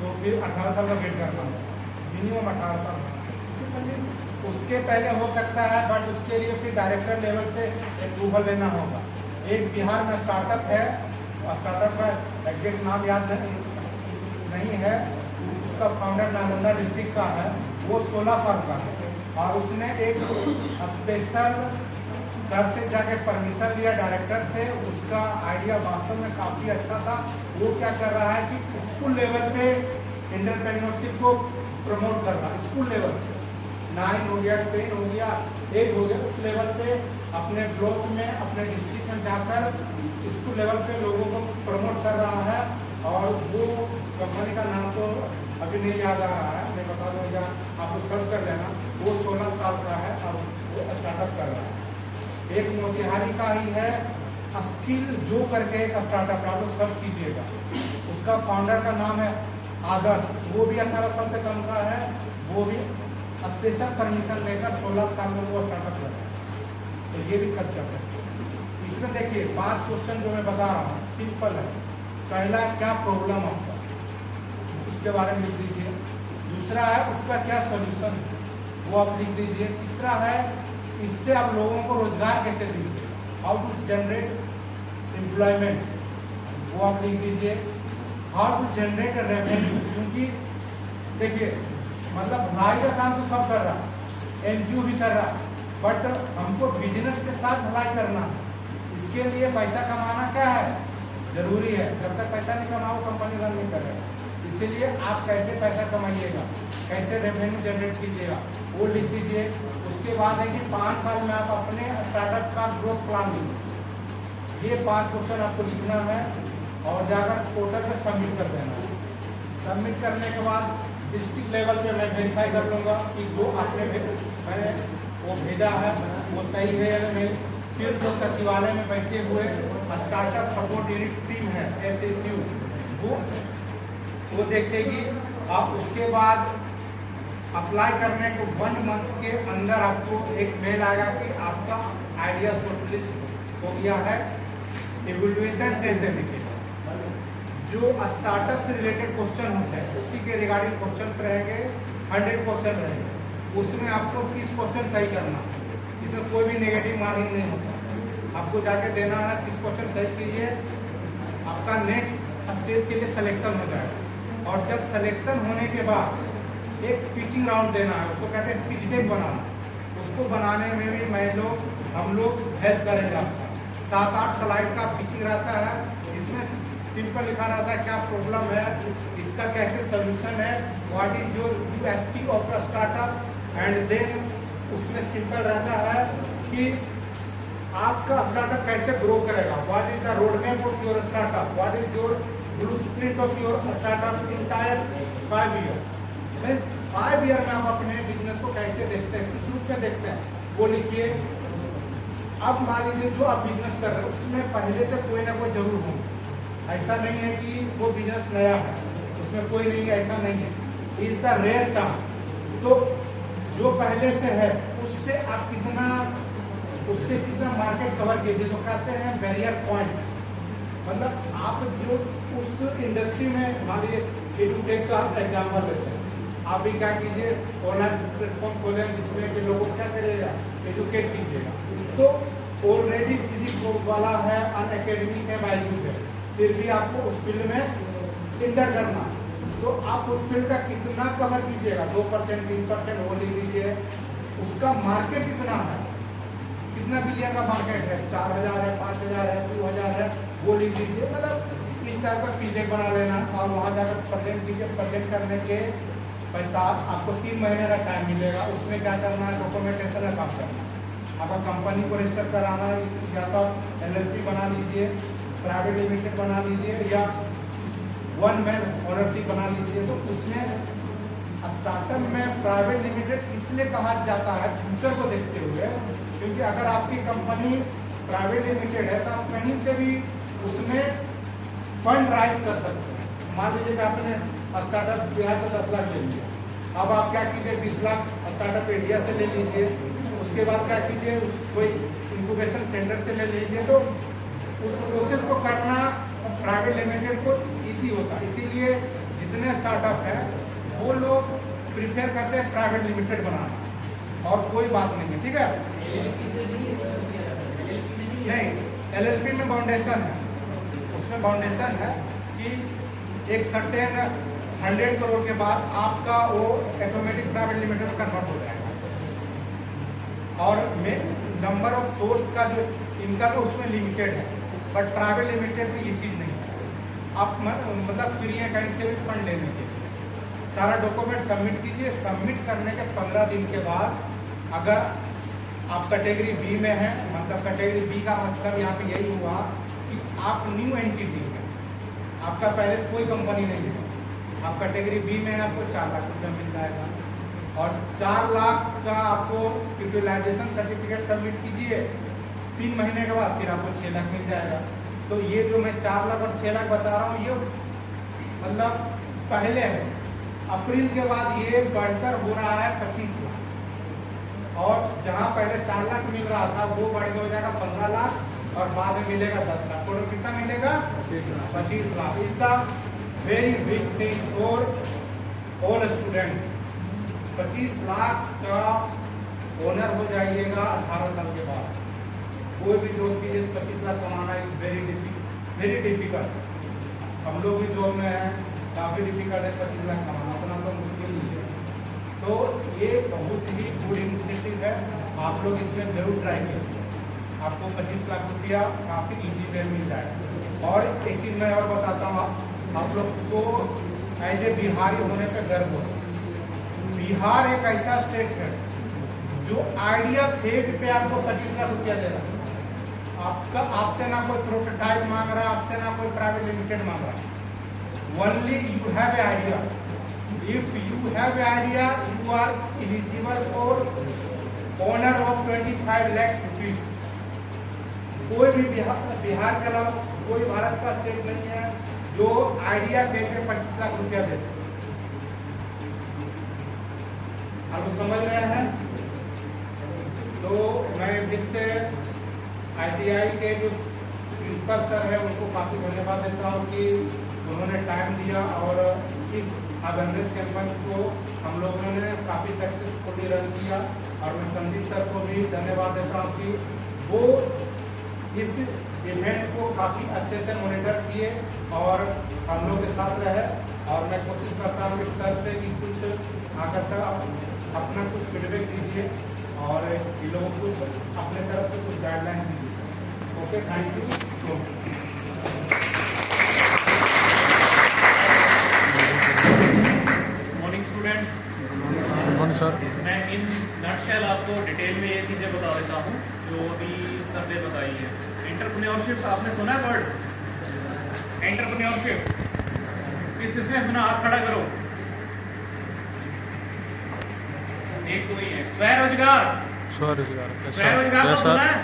तो फिर 18 साल का वेट करना है, मिनिमम 18 साल। उसके पहले हो सकता है बट उसके लिए फिर डायरेक्टर लेवल से अप्रूवल लेना होगा। एक बिहार में स्टार्टअप है, स्टार्टअप का एग्जैक्ट नाम याद नहीं है, उसका फाउंडर नालंदा डिस्ट्रिक्ट का है, वो 16 साल का है और उसने एक स्पेशल सर से जाके परमिशन लिया डायरेक्टर से। उसका आइडिया वास्तव में काफ़ी अच्छा था। वो क्या कर रहा है कि स्कूल लेवल पे एंटरप्रेन्योरशिप को प्रमोट कर रहा है, स्कूल लेवल पे 9 हो गया, 10 हो गया, 8 हो गया, उस लेवल पे अपने ब्लॉक में अपने डिस्ट्रिक्ट में जाकर स्कूल लेवल पे लोगों को प्रमोट कर रहा है। और वो कंपनी का नाम तो अभी नहीं याद आ रहा है, मैं बता दूँगा, आप लोग सर्च कर लेना। वो 16 साल का है और वो स्टार्टअप कर रहा है। एक मोतिहारी का ही है, स्किल जो करके एक स्टार्टअप, आप लोग सर्च कीजिएगा। उसका फाउंडर का नाम है आदर्श वो भी 18 साल से कम का है, वो भी स्पेशल परमिशन लेकर 16 साल में वो स्टार्टअप लगा, तो ये भी सर्च कर सकते हैं। इसमें देखिए 5 क्वेश्चन जो मैं बता रहा हूँ सिंपल है। पहला, क्या प्रॉब्लम आपका, उसके बारे में लिख दीजिए। दूसरा है उसका क्या सॉल्यूशन है, वो आप लिख दीजिए। तीसरा है इससे आप लोगों को रोजगार कैसे दीजिए, हाउ टू जनरेट एम्प्लॉयमेंट, वो आप लिख दीजिए। हाउ टू जनरेट रेवेन्यू, क्योंकि देखिए मतलब भलाई का काम तो सब कर रहा है, एनजीओ भी कर रहा है, बट हमको बिजनेस के साथ भलाई करना है। इसके लिए पैसा कमाना क्या है, जरूरी है। जब तक पैसा नहीं कमाओ कंपनी रन नहीं करेगा। इसीलिए आप कैसे पैसा कमाइएगा, कैसे रेवेन्यू जनरेट कीजिएगा, वो लिख दीजिए। उसके बाद है कि 5 साल में आप अपने स्टार्टअप का ग्रोथ प्लान लीजिए। ये 5 क्वेश्चन आपको लिखना है और जाकर पोर्टल पे सबमिट कर देना है। सबमिट करने के बाद डिस्ट्रिक्ट लेवल पे मैं वेरीफाई कर लूँगा कि जो आपने मैंने वो भेजा है वो सही है या नहीं। फिर जो सचिवालय में बैठे हुए स्टार्टअप सपोर्ट यूनिट टीम है SSU, वो देखेगी। आप उसके बाद अप्लाई करने को 1 मंथ के अंदर आपको एक मेल आएगा कि आपका आइडिया शॉर्टलिस्ट हो गया है। इवैल्यूएशन टेस्ट देने के जो स्टार्टअप से रिलेटेड क्वेश्चन होते हैं उसी के रिगार्डिंग क्वेश्चन रहेंगे, 100 क्वेश्चन रहेंगे। उसमें आपको 30 क्वेश्चन सही करना, इसमें कोई भी नेगेटिव मार्किंग नहीं होता। आपको जाके देना है 30 क्वेश्चन सही कीजिए, आपका नेक्स्ट स्टेज के लिए सिलेक्शन हो जाएगा। और जब सिलेक्शन होने के बाद एक पिचिंग राउंड देना है, उसको कहते हैं पिच डेक बनाना। उसको बनाने में भी हम लोग हेल्प करेंगे आपका। 7-8 स्लाइड का पिचिंग रहता है, इसमें सिंपल लिखा रहता है क्या प्रॉब्लम है, इसका कैसे सोल्यूशन है, what is your USP of startup, and then उसमें सिंपल रहता है कि आपका स्टार्टअप कैसे ग्रो करेगा, what is the road map of your startup, what is your blueprint of your startup entire 5 year. 5 year में आप अपने बिजनेस को कैसे देखते हैं, किस रूप में देखते हैं, वो लिखिए। अब मान लीजिए जो आप बिजनेस कर रहे हैं उसमें पहले से कोई ना कोई जरूर होंगे, ऐसा नहीं है कि वो बिजनेस नया है उसमें कोई नहीं है, ऐसा नहीं है। Is the rare chance. तो जो पहले से है उससे आप कितना मार्केट कवर कीजिए, जो कहते हैं बैरियर पॉइंट। मतलब आप जो उस इंडस्ट्री में, मान लीजिए एडुटेक का एग्जाम्पल लेते हैं, आप भी क्या कीजिए, ऑनलाइन प्लेटफॉर्म खोलें जिसमें कि लोगों को क्या करिएगा, एजुकेट कीजिएगा। तो ऑलरेडी किसी वाला है, अनअकैडमी है, बायजूस है, फिर भी आपको उस फील्ड में इंटर करना, तो आप उस फील्ड का कितना कवर कीजिएगा, 2%, 3%, वो लिख दीजिए। उसका मार्केट कितना है, कितना बिलियन का मार्केट है, 4000 है, 5000 है, 2000 है, वो लिख दीजिए। मतलब इस टाइप का पीजेक बना लेना और वहाँ जाकर प्रेजेंट कीजिए। प्रेजेंट करने के पैसा आपको 3 महीने का टाइम मिलेगा। उसमें क्या करना है, डॉक्यूमेंटेशन का काम करना है, आपका कंपनी को रजिस्टर कराना है, या तो LLP बना लीजिए, प्राइवेट लिमिटेड बना लीजिए, या 1 मैन ओनरशिप बना लीजिए। तो उसमें स्टार्टअप में प्राइवेट लिमिटेड इसलिए कहा जाता है फ्यूचर को देखते हुए, क्योंकि अगर आपकी कंपनी प्राइवेट लिमिटेड है तो आप कहीं से भी उसमें फंड राइज कर सकते हैं। मान लीजिए कि आपने स्टार्टअप बिहार से 10 लाख ले लिया, अब आप क्या कीजिए, 20 लाख स्टार्टअप इंडिया से ले लीजिए। उसके बाद क्या कीजिए, कोई इंक्यूबेशन सेंटर से ले लीजिए। तो उस प्रोसेस को करना प्राइवेट लिमिटेड को इजी होता है। इसीलिए जितने स्टार्टअप हैं वो लोग प्रिफेयर करते हैं प्राइवेट लिमिटेड बनाना, और कोई बात नहीं है, ठीक है। नहीं, LLP में बाउंडेशन है, उसमें बाउंडेशन है कि एक सर्टेन 100 करोड़ के बाद आपका वो ऑटोमेटिक प्राइवेट लिमिटेड में कन्वर्ट हो जाएगा। और नंबर ऑफ सोर्स का जो इनकम है उसमें लिमिटेड है, बट प्राइवेट लिमिटेड में ये चीज़ नहीं है। आप मतलब फ्री है कहीं से भी फंड लेने के लिए। सारा डॉक्यूमेंट सबमिट कीजिए। सबमिट करने के 15 दिन के बाद अगर आप कैटेगरी बी में है, मतलब कैटेगरी बी का मतलब यहाँ पे यही हुआ कि आप न्यू एंटिटी हैं, आपका पहले से कोई कंपनी नहीं है, आप कैटेगरी बी में है, आपको 4 लाख रुपया मिल जाएगा। और 4 लाख का आपको यूटिलाइजेशन सर्टिफिकेट सबमिट कीजिए, 3 महीने के बाद फिर आपको 6 लाख मिल जाएगा। तो ये जो मैं 4 लाख और 6 लाख बता रहा हूँ, ये मतलब पहले है, अप्रैल के बाद ये बढ़कर हो रहा है 25 लाख, और जहां पहले 4 लाख मिल रहा था वो बढ़ के हो जाएगा 15 लाख और बाद में मिलेगा 10 लाख। टोटल कितना मिलेगा? 25 lakh. Is the very big thing for all student. 25 lakh का ओनर हो जाइएगा 18 साल के बाद। कोई भी जॉब कीजिए 25 लाख कमाना इज वेरी डिफिकल्ट। हम लोग भी जॉब में हैं, काफ़ी डिफिकल्ट है 25 लाख कमाना, उतना तो मुश्किल नहीं है। तो ये बहुत ही गुड इनिशिएटिव है, आप लोग इसमें जरूर ट्राई कीजिए। आपको 25 लाख रुपया काफ़ी इजी वे मिल जाएगा। और एक चीज़ मैं और बताता हूँ, आप लोग को एज ए बिहारी होने पर गर्व हो। बिहार एक ऐसा स्टेट है जो आइडिया फेज पे आपको 25 लाख रुपया दे रहा है। आपसे ना कोई प्रोटोटाइप मांग रहा है, आपसे ना कोई प्राइवेट लिमिटेड मांग रहा है। Only you have an idea. If you have an idea, you are eligible for honor of 25 lakhs rupees. कोई भी बिहार के अलावा कोई भारत का स्टेट नहीं है जो आइडिया पे से 25 लाख रुपया देते। आप समझ रहे हैं? तो मैं फिर से ITI के जो प्रिंसिपल सर है उनको काफ़ी धन्यवाद देता हूँ कि उन्होंने टाइम दिया और इस अवेयरनेस कैंपेन को हम लोगों ने काफ़ी सक्सेसफुली रन किया। और मैं संदीप सर को भी धन्यवाद देता हूँ कि वो इस इवेंट को काफ़ी अच्छे से मॉनिटर किए और हम लोग के साथ रहे। और मैं कोशिश करता हूँ कि सर से कि कुछ आकर सर अपना कुछ फीडबैक दीजिए और ये लोगों को कुछ अपने तरफ से कुछ गाइडलाइन दीजिए। Okay, thank you so much. Sir, मैं इन नटशेल आपको डिटेल में ये चीज़ें बता देता हूँ जो अभी सर ने बताई है। एंटरप्रेन्योरशिप आपने सुना है वर्ड? एंटरप्रेन्योरशिप किसने सुना? हाथ खड़ा करो। एक तो ही है। स्वरोजगार स्वरोजगार को सुना है?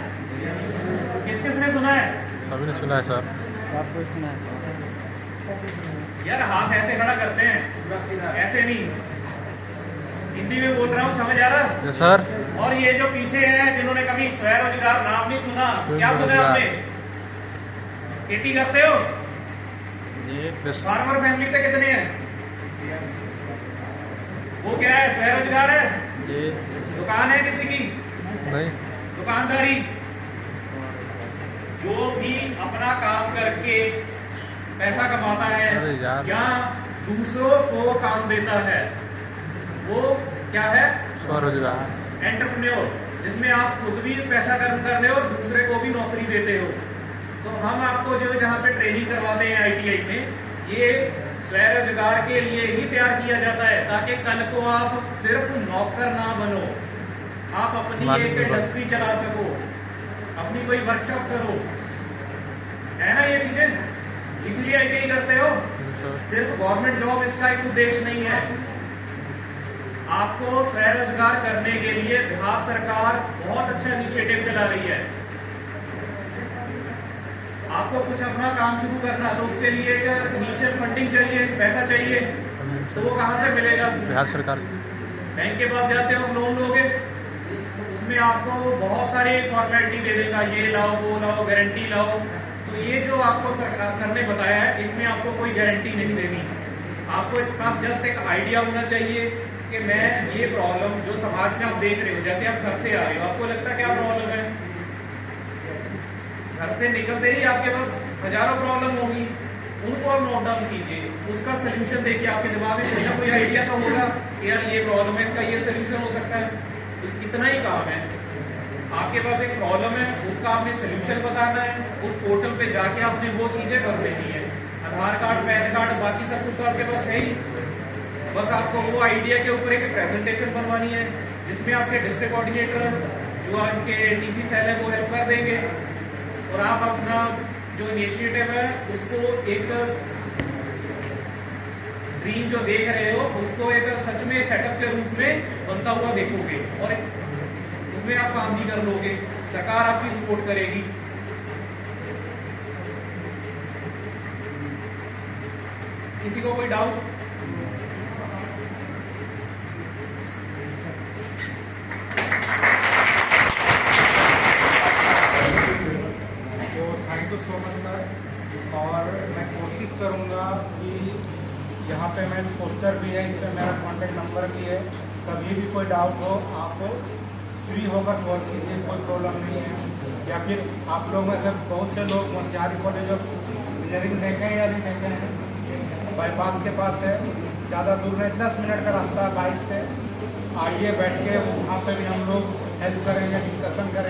किसने सुना है? सभी ने सुना है सर। यार हाथ ऐसे खड़ा करते हैं, ऐसे नहीं। हिंदी में बोल रहा हूँ, समझ आ रहा है सर? और ये जो पीछे हैं जिन्होंने कभी स्वरोजगार नाम नहीं सुना, क्या सुना है आपने? खेती करते हो? फार्मर फैमिली से कितने हैं? वो क्या है? स्वरोजगार है? दुकान है किसी की? नहीं। दुकानदारी। जो भी अपना काम करके पैसा कमाता है या दूसरों को काम देता है वो क्या है? स्वरोजगार। एंटरप्रेन्योर, जिसमें आप खुद भी पैसा कर रहे हो और दूसरे को भी नौकरी देते हो। तो हम आपको जो जहाँ पे ट्रेनिंग करवाते हैं ITI में, ये स्वरोजगार के लिए ही तैयार किया जाता है ताकि कल को आप सिर्फ नौकर ना बनो, आप अपनी एक इंडस्ट्री चला सको, अपनी कोई वर्कशॉप करो, है ना ये चीजें? इसलिए ITI करते हो। सिर्फ गवर्नमेंट जॉब इसका एक उद्देश्य नहीं है। आपको स्वरोजगार करने के लिए बिहार सरकार बहुत अच्छा इनिशिएटिव चला रही है। आपको कुछ अपना काम शुरू करना तो उसके लिए एक इनिशियल फंडिंग चाहिए, पैसा चाहिए, तो वो कहाँ से मिलेगा? बिहार सरकार। बैंक के पास जाते हो, लोन लोगे, उसमें आपको बहुत सारी फॉर्मेलिटी दे देगा, ये लाओ, वो लाओ, गारंटी लाओ। तो ये जो आपको सर ने बताया है, इसमें आपको कोई गारंटी नहीं देनी। आपको पास जस्ट एक आइडिया होना चाहिए कि मैं ये प्रॉब्लम जो समाज में आप देख रहे हो, जैसे आप घर से आ रहे हो, आपको लगता है क्या प्रॉब्लम है? घर से निकलते ही आपके पास हजारों प्रॉब्लम होगी, उनको आप नोट डाउन कीजिए, उसका सोल्यूशन देखिए। आपके दिमाग में कोई ना कोई आइडिया तो होगा कि यार ये प्रॉब्लम है, इसका ये सोल्यूशन हो सकता है। तो इतना ही काम है, आपके पास एक प्रॉब्लम है, उसका आपने सोल्यूशन बताना है, उस पोर्टल पे जाके आपने वो चीजें कर देनी है। आधार कार्ड, पैन कार्ड, बाकी सब कुछ तो आपके पास है ही। बस आपको वो आइडिया के ऊपर एक प्रेजेंटेशन बनवानी है जिसमें आपके डिस्ट्रिक्ट कोऑर्डिनेटर जो आपके TC सेल है वो हेल्प कर देंगे और आप अपना जो इनिशिएटिव है उसको एक ड्रीम जो देख रहे हो उसको एक सच में सेटअप के रूप में बनता हुआ देखोगे और उसमें आप काम भी कर लोगे, सरकार आपकी सपोर्ट करेगी। किसी को कोई डाउट? नंबर भी है, इसमें मेरा कॉन्टेक्ट नंबर भी है। कभी भी कोई डाउट हो आप फ्री होकर कॉल कीजिए, कोई प्रॉब्लम नहीं है। या फिर आप लोग में से बहुत से लोग मोतिहारी कॉलेज ऑफ इंजीनियरिंग देखे हैं या नहीं देखे हैं, बाईपास के पास है, ज़्यादा दूर नहीं, 10 मिनट का रास्ता बाइक से। आइए बैठ के वहाँ पे भी हम लोग हेल्प करेंगे, डिस्कशन करेंगे।